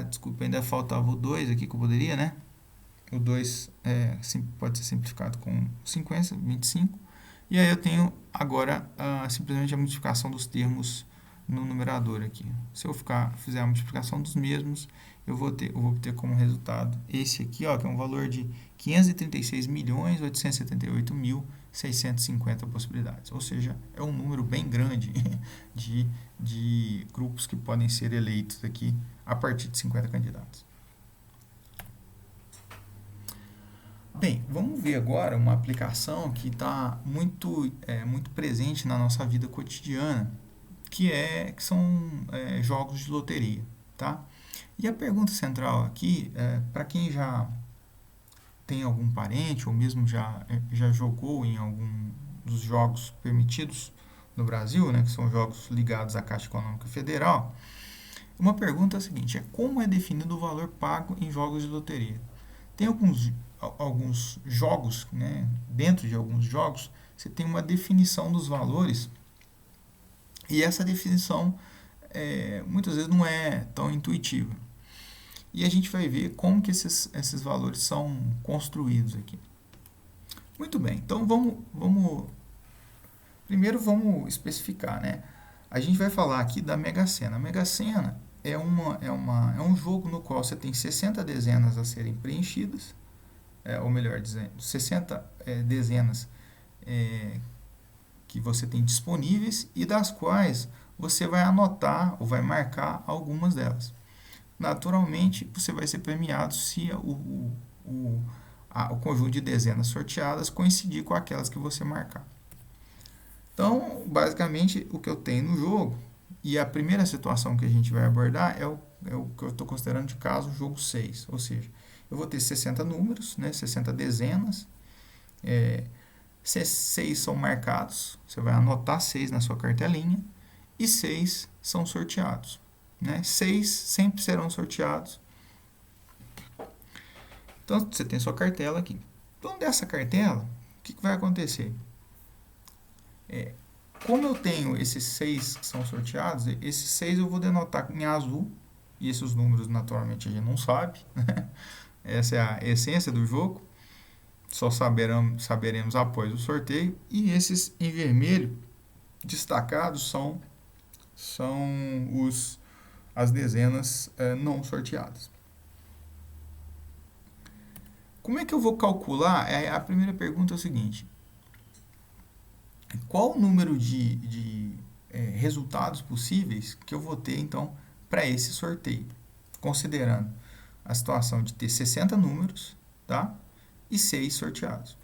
Desculpa, ainda faltava o 2 aqui que eu poderia, né? O 2 pode ser simplificado com 50, 25. E aí eu tenho agora simplesmente a multiplicação dos termos no numerador aqui. Se eu fizer a multiplicação dos mesmos, eu vou ter como resultado esse aqui, ó, que é um valor de 536.878.650 possibilidades. Ou seja, é um número bem grande de grupos que podem ser eleitos aqui a partir de 50 candidatos. Bem, vamos ver agora uma aplicação que está muito presente na nossa vida cotidiana, que são jogos de loteria, tá? E a pergunta central aqui, para quem já tem algum parente ou mesmo já jogou em algum dos jogos permitidos no Brasil, né, que são jogos ligados à Caixa Econômica Federal, uma pergunta é a seguinte: como é definido o valor pago em jogos de loteria? Tem alguns jogos, né, dentro de alguns jogos, você tem uma definição dos valores, e essa definição muitas vezes não é tão intuitiva. E a gente vai ver como que esses valores são construídos aqui. Muito bem, então primeiro vamos especificar, né? A gente vai falar aqui da Mega Sena. A Mega Sena é um jogo no qual você tem 60 dezenas a serem preenchidas, ou melhor dizendo, 60 dezenas que você tem disponíveis e das quais você vai anotar ou vai marcar algumas delas. Naturalmente, você vai ser premiado se o conjunto de dezenas sorteadas coincidir com aquelas que você marcar. Então, basicamente, o que eu tenho no jogo, e a primeira situação que a gente vai abordar é o que eu estou considerando de caso jogo 6. Ou seja, eu vou ter 60 números, né, 60 dezenas, 6 são marcados, você vai anotar 6 na sua cartelinha, e 6 são sorteados. Né? 6 sempre serão sorteados. Então, você tem sua cartela aqui. Então, dessa cartela, o que vai acontecer? Como eu tenho esses 6 que são sorteados, esses 6 eu vou denotar em azul, e esses números, naturalmente, a gente não sabe. Né? Essa é a essência do jogo. Só saberemos após o sorteio. E esses em vermelho destacados são as dezenas não sorteadas. Como é que eu vou calcular? A primeira pergunta é o seguinte: qual o número de resultados possíveis que eu vou ter, então, para esse sorteio? Considerando a situação de ter 60 números, tá? E 6 sorteados.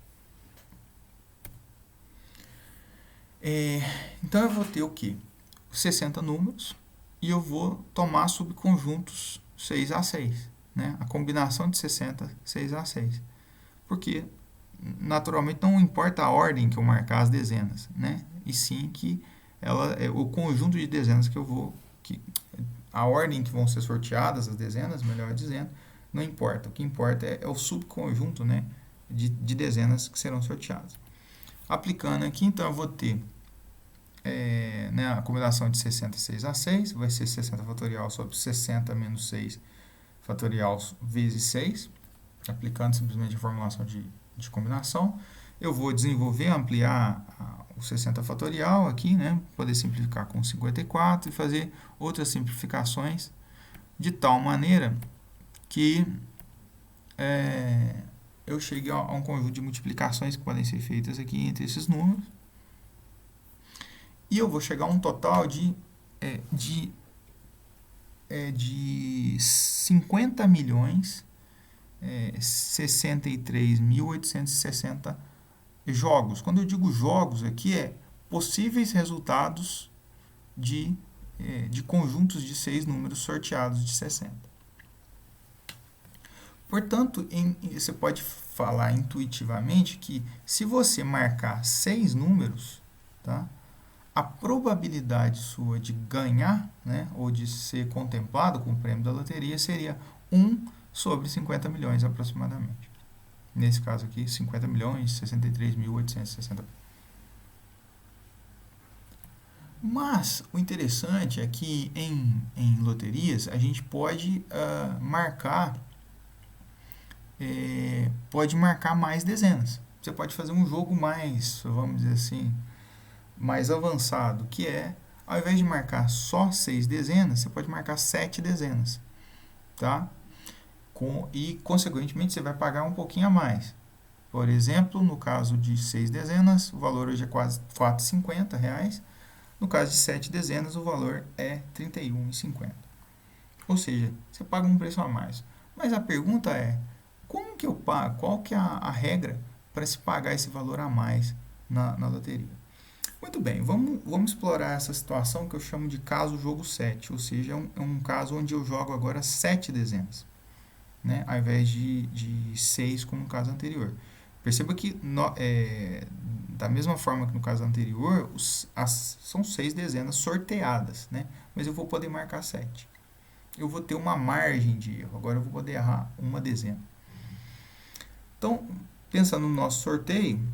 Então, eu vou ter o quê? 60 números e eu vou tomar subconjuntos 6 a 6. Né? A combinação de 60, 6 a 6. Porque, naturalmente, não importa a ordem que eu marcar as dezenas, né? E sim que o conjunto de dezenas que eu vou... a ordem que vão ser sorteadas as dezenas, melhor dizendo, não importa. O que importa é o subconjunto, né, de dezenas que serão sorteadas. Aplicando aqui, então, eu vou ter né, a combinação de 60, 6 a 6, vai ser 60 fatorial sobre 60 menos 6 fatorial vezes 6, aplicando simplesmente a formulação de combinação. Eu vou desenvolver, ampliar o 60 fatorial aqui, né, poder simplificar com 54 e fazer outras simplificações de tal maneira que eu chegue a um conjunto de multiplicações que podem ser feitas aqui entre esses números. E eu vou chegar a um total de 50 milhões 63.860 jogos. Quando eu digo jogos aqui, possíveis resultados de conjuntos de 6 números sorteados de 60. Portanto, você pode falar intuitivamente que se você marcar 6 números, tá, a probabilidade sua de ganhar, né, ou de ser contemplado com o prêmio da loteria seria 1 sobre 50 milhões aproximadamente. Nesse caso aqui, 50 milhões, 63.860. Mas o interessante é que em loterias a gente pode marcar mais dezenas. Você pode fazer um jogo mais, vamos dizer assim, mais avançado, que ao invés de marcar só 6 dezenas, você pode marcar 7 dezenas, tá? E, consequentemente, você vai pagar um pouquinho a mais. Por exemplo, no caso de 6 dezenas, o valor hoje é quase R$ 4,50. No caso de 7 dezenas, o valor é R$ 31,50. Ou seja, você paga um preço a mais. Mas a pergunta é, como que eu pago? Qual que é a regra para se pagar esse valor a mais na loteria? Muito bem, vamos explorar essa situação que eu chamo de caso jogo 7, ou seja, é um caso onde eu jogo agora 7 dezenas, né, ao invés de 6 como no caso anterior. Perceba que, da mesma forma que no caso anterior, são 6 dezenas sorteadas, né, mas eu vou poder marcar 7. Eu vou ter uma margem de erro, agora eu vou poder errar uma dezena. Então, pensando no nosso sorteio,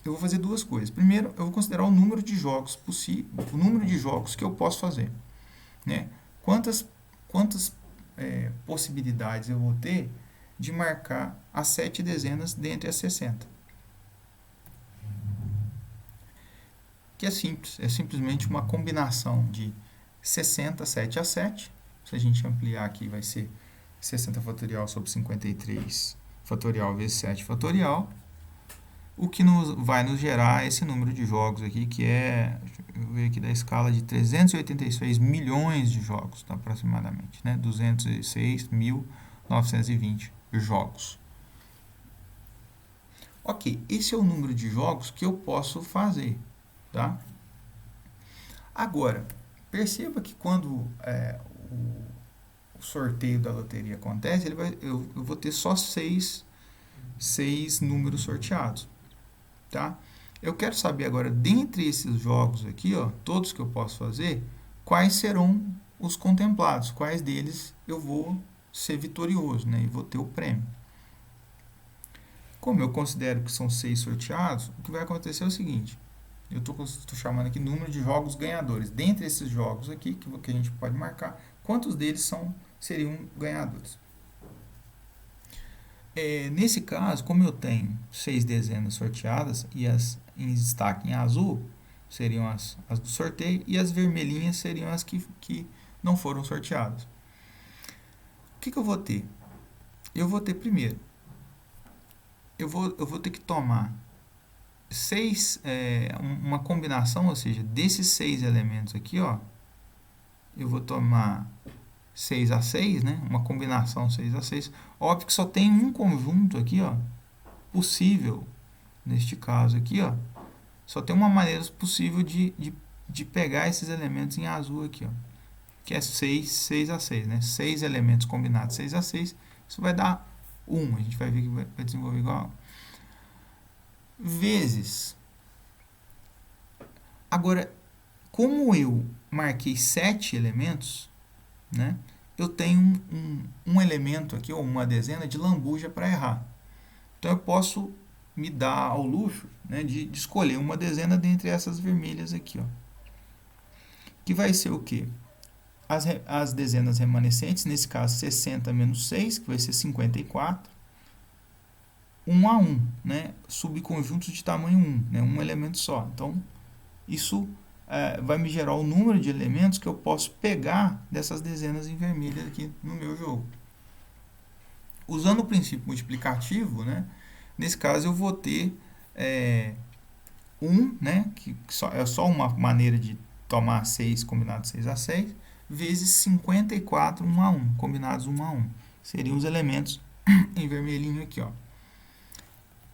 eu vou fazer duas coisas. Primeiro, eu vou considerar o número de jogos possível, o número de jogos que eu posso fazer, né? Quantas possibilidades eu vou ter de marcar as 7 dezenas dentre as 60? Que é simples, é simplesmente uma combinação de 60, 7 a 7. Se a gente ampliar aqui, vai ser 60 fatorial sobre 53 fatorial vezes 7 fatorial. o que vai nos gerar esse número de jogos aqui, que é, deixa eu ver aqui da escala de 386 milhões de jogos, tá, aproximadamente, né? 206.920 jogos. Ok, esse é o número de jogos que eu posso fazer, tá? Agora, perceba que quando o sorteio da loteria acontece, eu vou ter só seis números sorteados, tá? Eu quero saber agora, dentre esses jogos aqui, ó, todos que eu posso fazer, quais serão os contemplados, quais deles eu vou ser vitorioso, né? E vou ter o prêmio. Como eu considero que são 6 sorteados, o que vai acontecer é o seguinte: eu estou chamando aqui número de jogos ganhadores. Dentre esses jogos aqui, que a gente pode marcar, quantos deles seriam ganhadores? Nesse caso, como eu tenho 6 dezenas sorteadas e as em destaque em azul seriam as do sorteio e as vermelhinhas seriam as que não foram sorteadas. O que eu vou ter? Eu vou ter primeiro, eu vou ter que tomar uma combinação, ou seja, desses 6 elementos aqui, ó, eu vou tomar 6 a 6, né? Uma combinação 6 a 6. Óbvio que só tem um conjunto aqui, ó, possível, neste caso aqui, ó. Só tem uma maneira possível de pegar esses elementos em azul aqui, ó, que é 6 a 6, né? 6 elementos combinados 6 a 6, isso vai dar 1. A gente vai ver que vai desenvolver igual. Vezes. Agora, como eu marquei 7 elementos, né? Eu tenho um elemento aqui, ou uma dezena de lambuja para errar. Então eu posso me dar ao luxo, né, de escolher uma dezena dentre essas vermelhas aqui, ó. Que vai ser o quê? As dezenas remanescentes, nesse caso 60 menos 6, que vai ser 54. 1 a 1, né? Subconjuntos de tamanho 1, né? Um elemento só. Então, isso vai me gerar o número de elementos que eu posso pegar dessas dezenas em vermelho aqui no meu jogo. Usando o princípio multiplicativo, né, nesse caso eu vou ter 1, né, que é só uma maneira de tomar 6 combinados 6 a 6, vezes 54 1 a 1, combinados 1 a 1. Seriam os elementos em vermelhinho aqui, ó,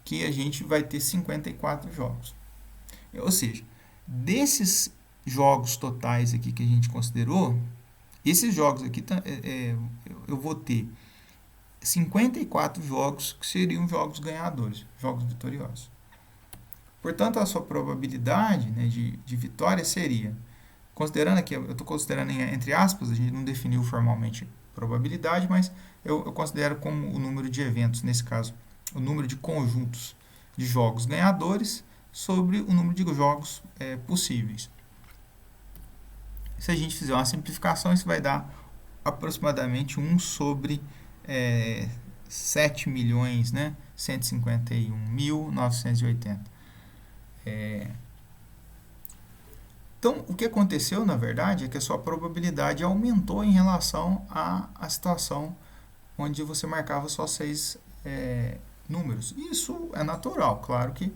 que a gente vai ter 54 jogos. Ou seja, desses jogos totais aqui que a gente considerou, esses jogos aqui eu vou ter 54 jogos que seriam jogos ganhadores, jogos vitoriosos. Portanto, a sua probabilidade, né, de vitória seria, considerando aqui, eu estou considerando entre aspas, a gente não definiu formalmente probabilidade, mas eu considero como o número de eventos, nesse caso, o número de conjuntos de jogos ganhadores sobre o número de jogos possíveis. Se a gente fizer uma simplificação, isso vai dar aproximadamente 1 sobre 7 milhões, né? 151.980. Então, o que aconteceu, na verdade, é que a sua probabilidade aumentou em relação à situação onde você marcava só 6 números. Isso é natural, claro que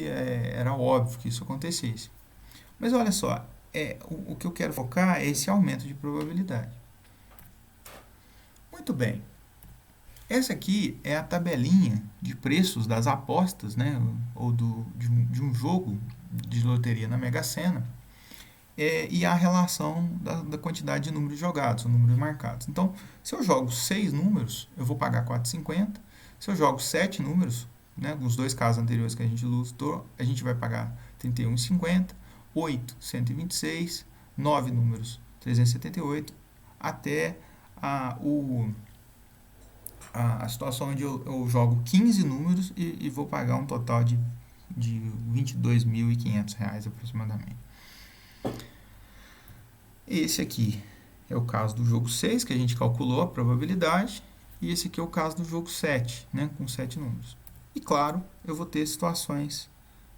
era óbvio que isso acontecesse. Mas olha só, o que eu quero focar é esse aumento de probabilidade. Muito bem. Essa aqui é a tabelinha de preços das apostas, né, ou de um jogo de loteria na Mega Sena, e a relação da quantidade de números jogados, ou números marcados. Então, se eu jogo 6 números, eu vou pagar 4,50. Se eu jogo 7 números, né, nos dois casos anteriores que a gente lutou, a gente vai pagar 31,50, 8, 126, 9 números, 378, até a situação onde eu jogo 15 números e vou pagar um total de R$ 22.500 aproximadamente. Esse aqui é o caso do jogo 6, que a gente calculou a probabilidade, e esse aqui é o caso do jogo 7, né, com 7 números. E claro, eu vou ter situações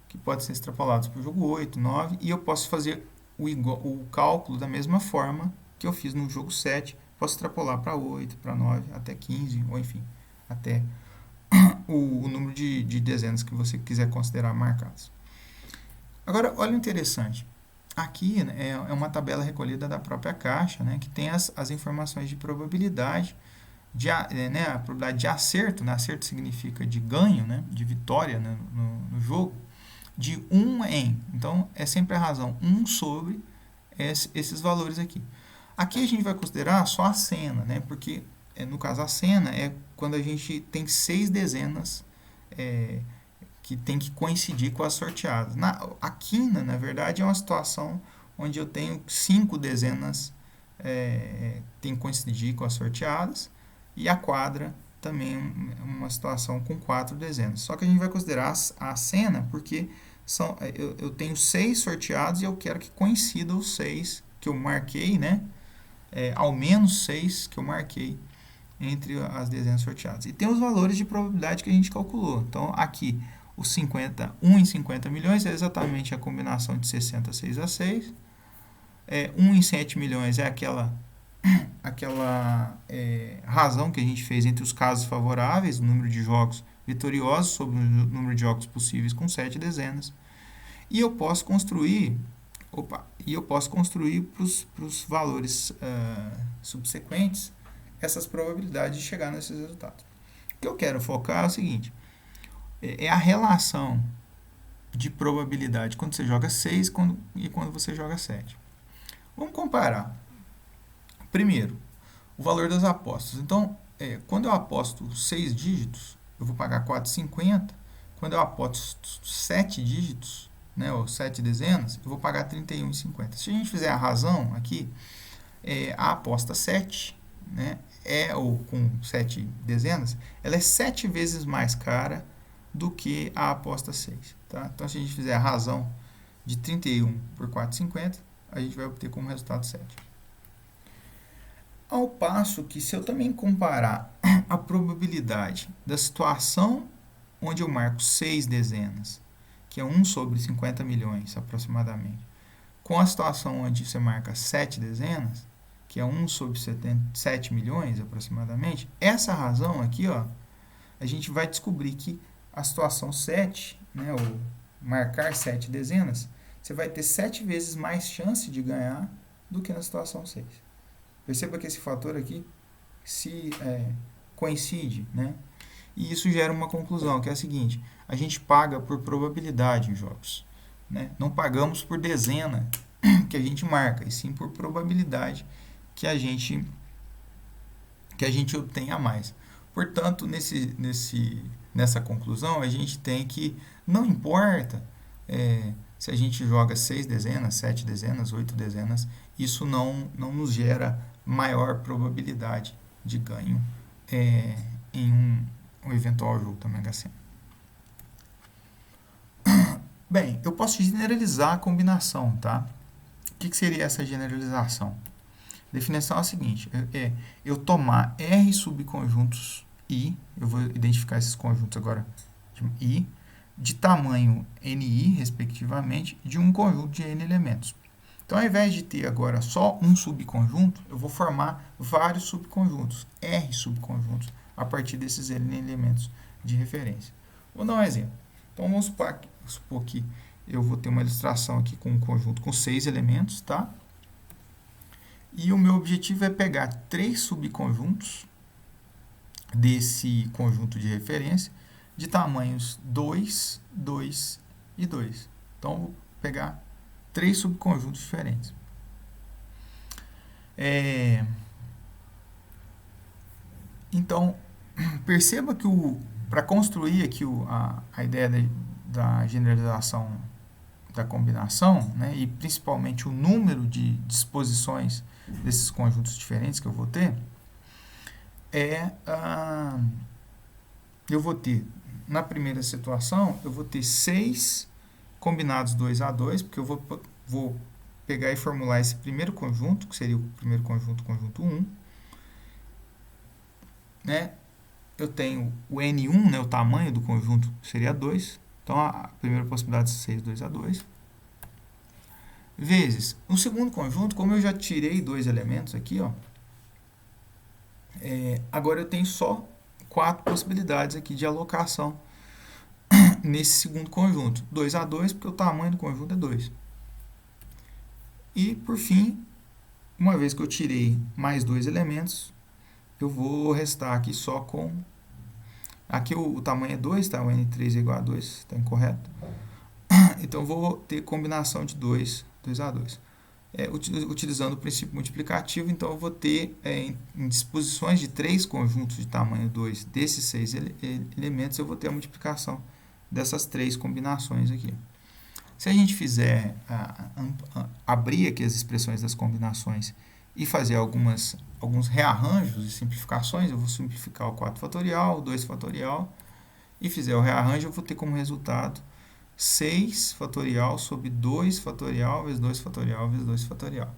que podem ser extrapoladas para o jogo 8, 9, e eu posso fazer o cálculo da mesma forma que eu fiz no jogo 7, posso extrapolar para 8, para 9, até 15, ou enfim, até o número de dezenas que você quiser considerar marcadas. Agora, olha o interessante. Aqui, né, é uma tabela recolhida da própria Caixa, né, que tem as informações de probabilidade, né, a probabilidade de acerto, né, acerto significa de ganho, né, de vitória, né, no jogo, de 1 em. Então, é sempre a razão 1 sobre esses valores aqui. Aqui a gente vai considerar só a cena, né, porque, no caso, a cena é quando a gente tem 6 dezenas que tem que coincidir com as sorteadas. A quina, na verdade, é uma situação onde eu tenho 5 dezenas tem que coincidir com as sorteadas, e a quadra também é uma situação com 4 dezenas. Só que a gente vai considerar a cena porque eu tenho 6 sorteados e eu quero que coincida os 6 que eu marquei, né? Ao menos 6 que eu marquei entre as dezenas sorteadas. E tem os valores de probabilidade que a gente calculou. Então, aqui, os 1 em 50 milhões é exatamente a combinação de 60, 6 a 6. 1 em 7 milhões é aquela razão que a gente fez entre os casos favoráveis, o número de jogos vitoriosos sobre o número de jogos possíveis com 7 dezenas. E eu posso construir para os valores subsequentes essas probabilidades de chegar nesses resultados. O que eu quero focar é o seguinte, é a relação de probabilidade quando você joga 6 e quando você joga 7. Vamos comparar. Primeiro, o valor das apostas. Então, quando eu aposto 6 dígitos, eu vou pagar 4,50. Quando eu aposto 7 dígitos, né, ou 7 dezenas, eu vou pagar 31,50. Se a gente fizer a razão aqui, a aposta 7, né, ou com 7 dezenas, ela é 7 vezes mais cara do que a aposta 6. Tá? Então, se a gente fizer a razão de 31 por 4,50, a gente vai obter como resultado 7. Ao passo que, se eu também comparar a probabilidade da situação onde eu marco 6 dezenas, que é 1 sobre 50 milhões aproximadamente, com a situação onde você marca 7 dezenas, que é 1 sobre 7 milhões aproximadamente, essa razão aqui, ó, a gente vai descobrir que a situação 7, né, ou marcar 7 dezenas, você vai ter 7 vezes mais chance de ganhar do que na situação 6. Perceba que esse fator aqui se coincide, né? E isso gera uma conclusão, que é a seguinte: a gente paga por probabilidade em jogos, né? Não pagamos por dezena que a gente marca, e sim por probabilidade que a gente obtenha mais. Portanto, nessa conclusão, a gente tem que, não importa se a gente joga 6 dezenas, 7 dezenas, 8 dezenas, isso não nos gera maior probabilidade de ganho em um eventual jogo da Mega Sena. Bem, eu posso generalizar a combinação, tá? O que seria essa generalização? A definição é a seguinte, eu tomar R subconjuntos I, eu vou identificar esses conjuntos agora, I, de tamanho NI, respectivamente, de um conjunto de N elementos. Então, ao invés de ter agora só um subconjunto, eu vou formar vários subconjuntos, R subconjuntos, a partir desses N elementos de referência. Vou dar um exemplo. Então, vamos supor que eu vou ter uma ilustração aqui com um conjunto com 6 elementos, tá? E o meu objetivo é pegar 3 subconjuntos desse conjunto de referência de tamanhos 2, 2 e 2. Então, eu vou pegar 3 subconjuntos diferentes. Então, perceba que para construir aqui a ideia da generalização da combinação, né, e principalmente o número de disposições desses conjuntos diferentes que eu vou ter, eu vou ter, na primeira situação, eu vou ter 6 combinados 2 a 2, porque eu vou pegar e formular esse primeiro conjunto, que seria o primeiro conjunto 1. Né? Eu tenho o N1, né, o tamanho do conjunto seria 2. Então, a primeira possibilidade é 6, 2 a 2. Vezes, no segundo conjunto, como eu já tirei 2 elementos aqui, ó, agora eu tenho só 4 possibilidades aqui de alocação nesse segundo conjunto. 2A2, porque o tamanho do conjunto é 2. E, por fim, uma vez que eu tirei mais 2 elementos, eu vou restar aqui só com... Aqui o tamanho é 2, tá? O N3 é igual a 2, está incorreto. Então, eu vou ter combinação de 2A2. Utilizando o princípio multiplicativo, então eu vou ter em disposições de 3 conjuntos de tamanho 2 desses 6 elementos, eu vou ter a multiplicação dessas 3 combinações aqui. Se a gente fizer abrir aqui as expressões das combinações e fazer alguns rearranjos e simplificações, eu vou simplificar o 4 fatorial, o 2 fatorial, e fizer o rearranjo, eu vou ter como resultado 6 fatorial sobre 2 fatorial vezes 2 fatorial vezes 2 fatorial.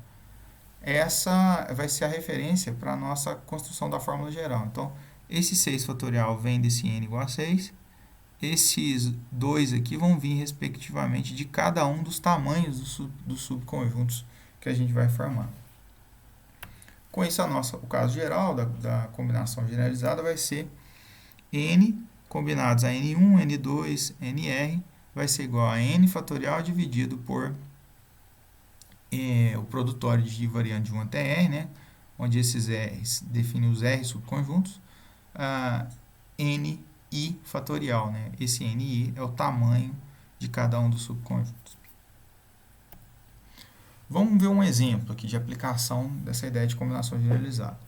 Essa vai ser a referência para a nossa construção da fórmula geral. Então, esse 6 fatorial vem desse n igual a 6. Esses 2 aqui vão vir, respectivamente, de cada um dos tamanhos dos subconjuntos que a gente vai formar. Com isso, o caso geral da combinação generalizada vai ser n combinados a n1, n2, nr, vai ser igual a n fatorial dividido por o produtório de variante de 1 até r, né, onde esses r's definem os r subconjuntos, ni fatorial, né? Esse ni é o tamanho de cada um dos subconjuntos. Vamos ver um exemplo aqui de aplicação dessa ideia de combinação generalizada.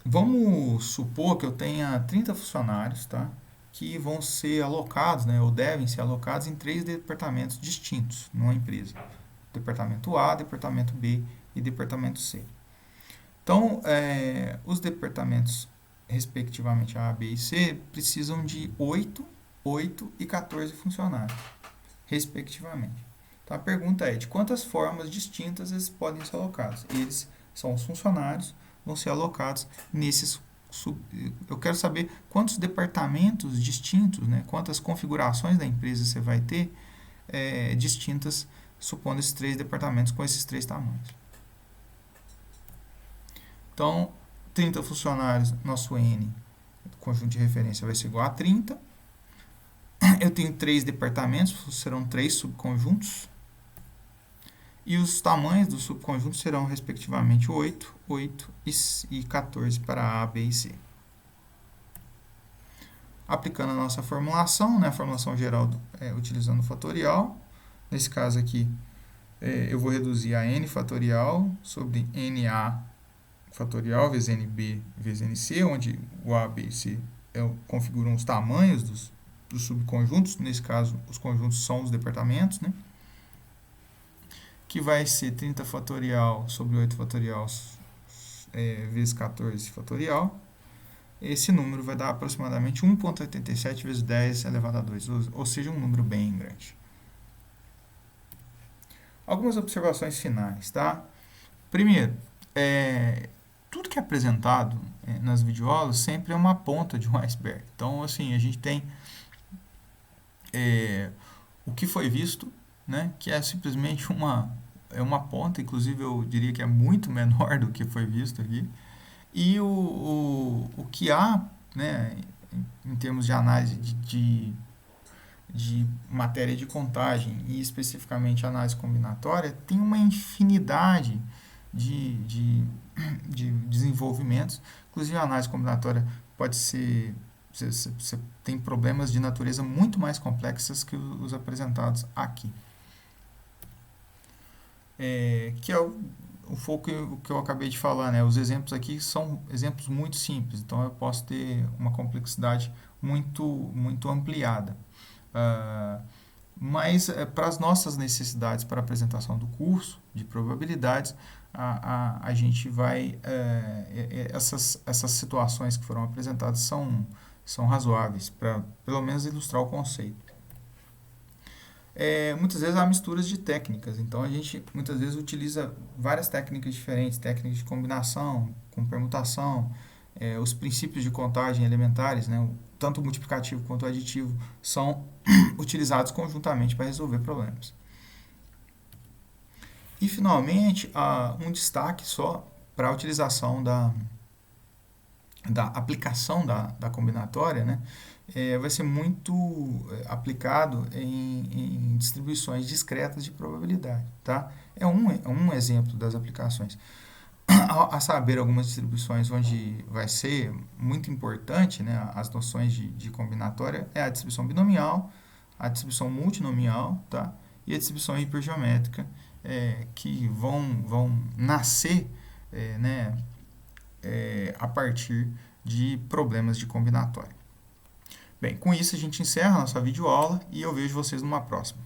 Vamos supor que eu tenha 30 funcionários, tá? Que vão ser alocados, né, ou devem ser alocados em 3 departamentos distintos numa empresa. Departamento A, Departamento B e Departamento C. Então, os departamentos, respectivamente A, B e C, precisam de 8, 8 e 14 funcionários, respectivamente. Então, a pergunta é, de quantas formas distintas eles podem ser alocados? Eles são os funcionários, vão ser alocados nesses eu quero saber quantos departamentos distintos, né, quantas configurações da empresa você vai ter distintas, supondo esses 3 departamentos com esses 3 tamanhos. Então, 30 funcionários, nosso N, conjunto de referência, vai ser igual a 30. Eu tenho 3 departamentos, serão 3 subconjuntos. E os tamanhos dos subconjuntos serão, respectivamente, 8, 8 e 14 para A, B e C. Aplicando a nossa formulação, né, a formulação geral utilizando o fatorial. Nesse caso aqui, eu vou reduzir a n fatorial sobre na fatorial vezes nb vezes nc, onde o A, B e C configuram os tamanhos dos subconjuntos. Nesse caso, os conjuntos são os departamentos, né? Que vai ser 30 fatorial sobre 8 fatorial vezes 14 fatorial. Esse número vai dar aproximadamente 1,87 vezes 10 elevado a 2, ou seja, um número bem grande. Algumas observações finais, tá? Primeiro, tudo que é apresentado nas videoaulas sempre é uma ponta de um iceberg. Então, assim, a gente tem o que foi visto, né, que é simplesmente uma ponta, inclusive eu diria que é muito menor do que foi visto aqui, e o que há, né, em termos de análise de matéria de contagem e especificamente análise combinatória, tem uma infinidade de desenvolvimentos. Inclusive a análise combinatória pode ser... Você tem problemas de natureza muito mais complexas que os apresentados aqui. Que é o foco que eu acabei de falar, né? Os exemplos aqui são exemplos muito simples, então eu posso ter uma complexidade muito ampliada. Mas para as nossas necessidades para a apresentação do curso de probabilidades, a gente vai... essas situações que foram apresentadas são razoáveis, para pelo menos ilustrar o conceito. Muitas vezes há misturas de técnicas, então a gente muitas vezes utiliza várias técnicas diferentes, técnicas de combinação, com permutação, os princípios de contagem elementares, né, tanto o multiplicativo quanto o aditivo, são utilizados conjuntamente para resolver problemas. E, finalmente, um destaque só para a utilização da aplicação da combinatória, né, vai ser muito aplicado em distribuições discretas de probabilidade, tá? É um exemplo das aplicações. A saber, algumas distribuições onde vai ser muito importante, né, as noções de combinatória é a distribuição binomial, a distribuição multinomial, tá? E a distribuição hipergeométrica, que vão nascer, né, a partir de problemas de combinatória. Bem, com isso a gente encerra a nossa videoaula e eu vejo vocês numa próxima.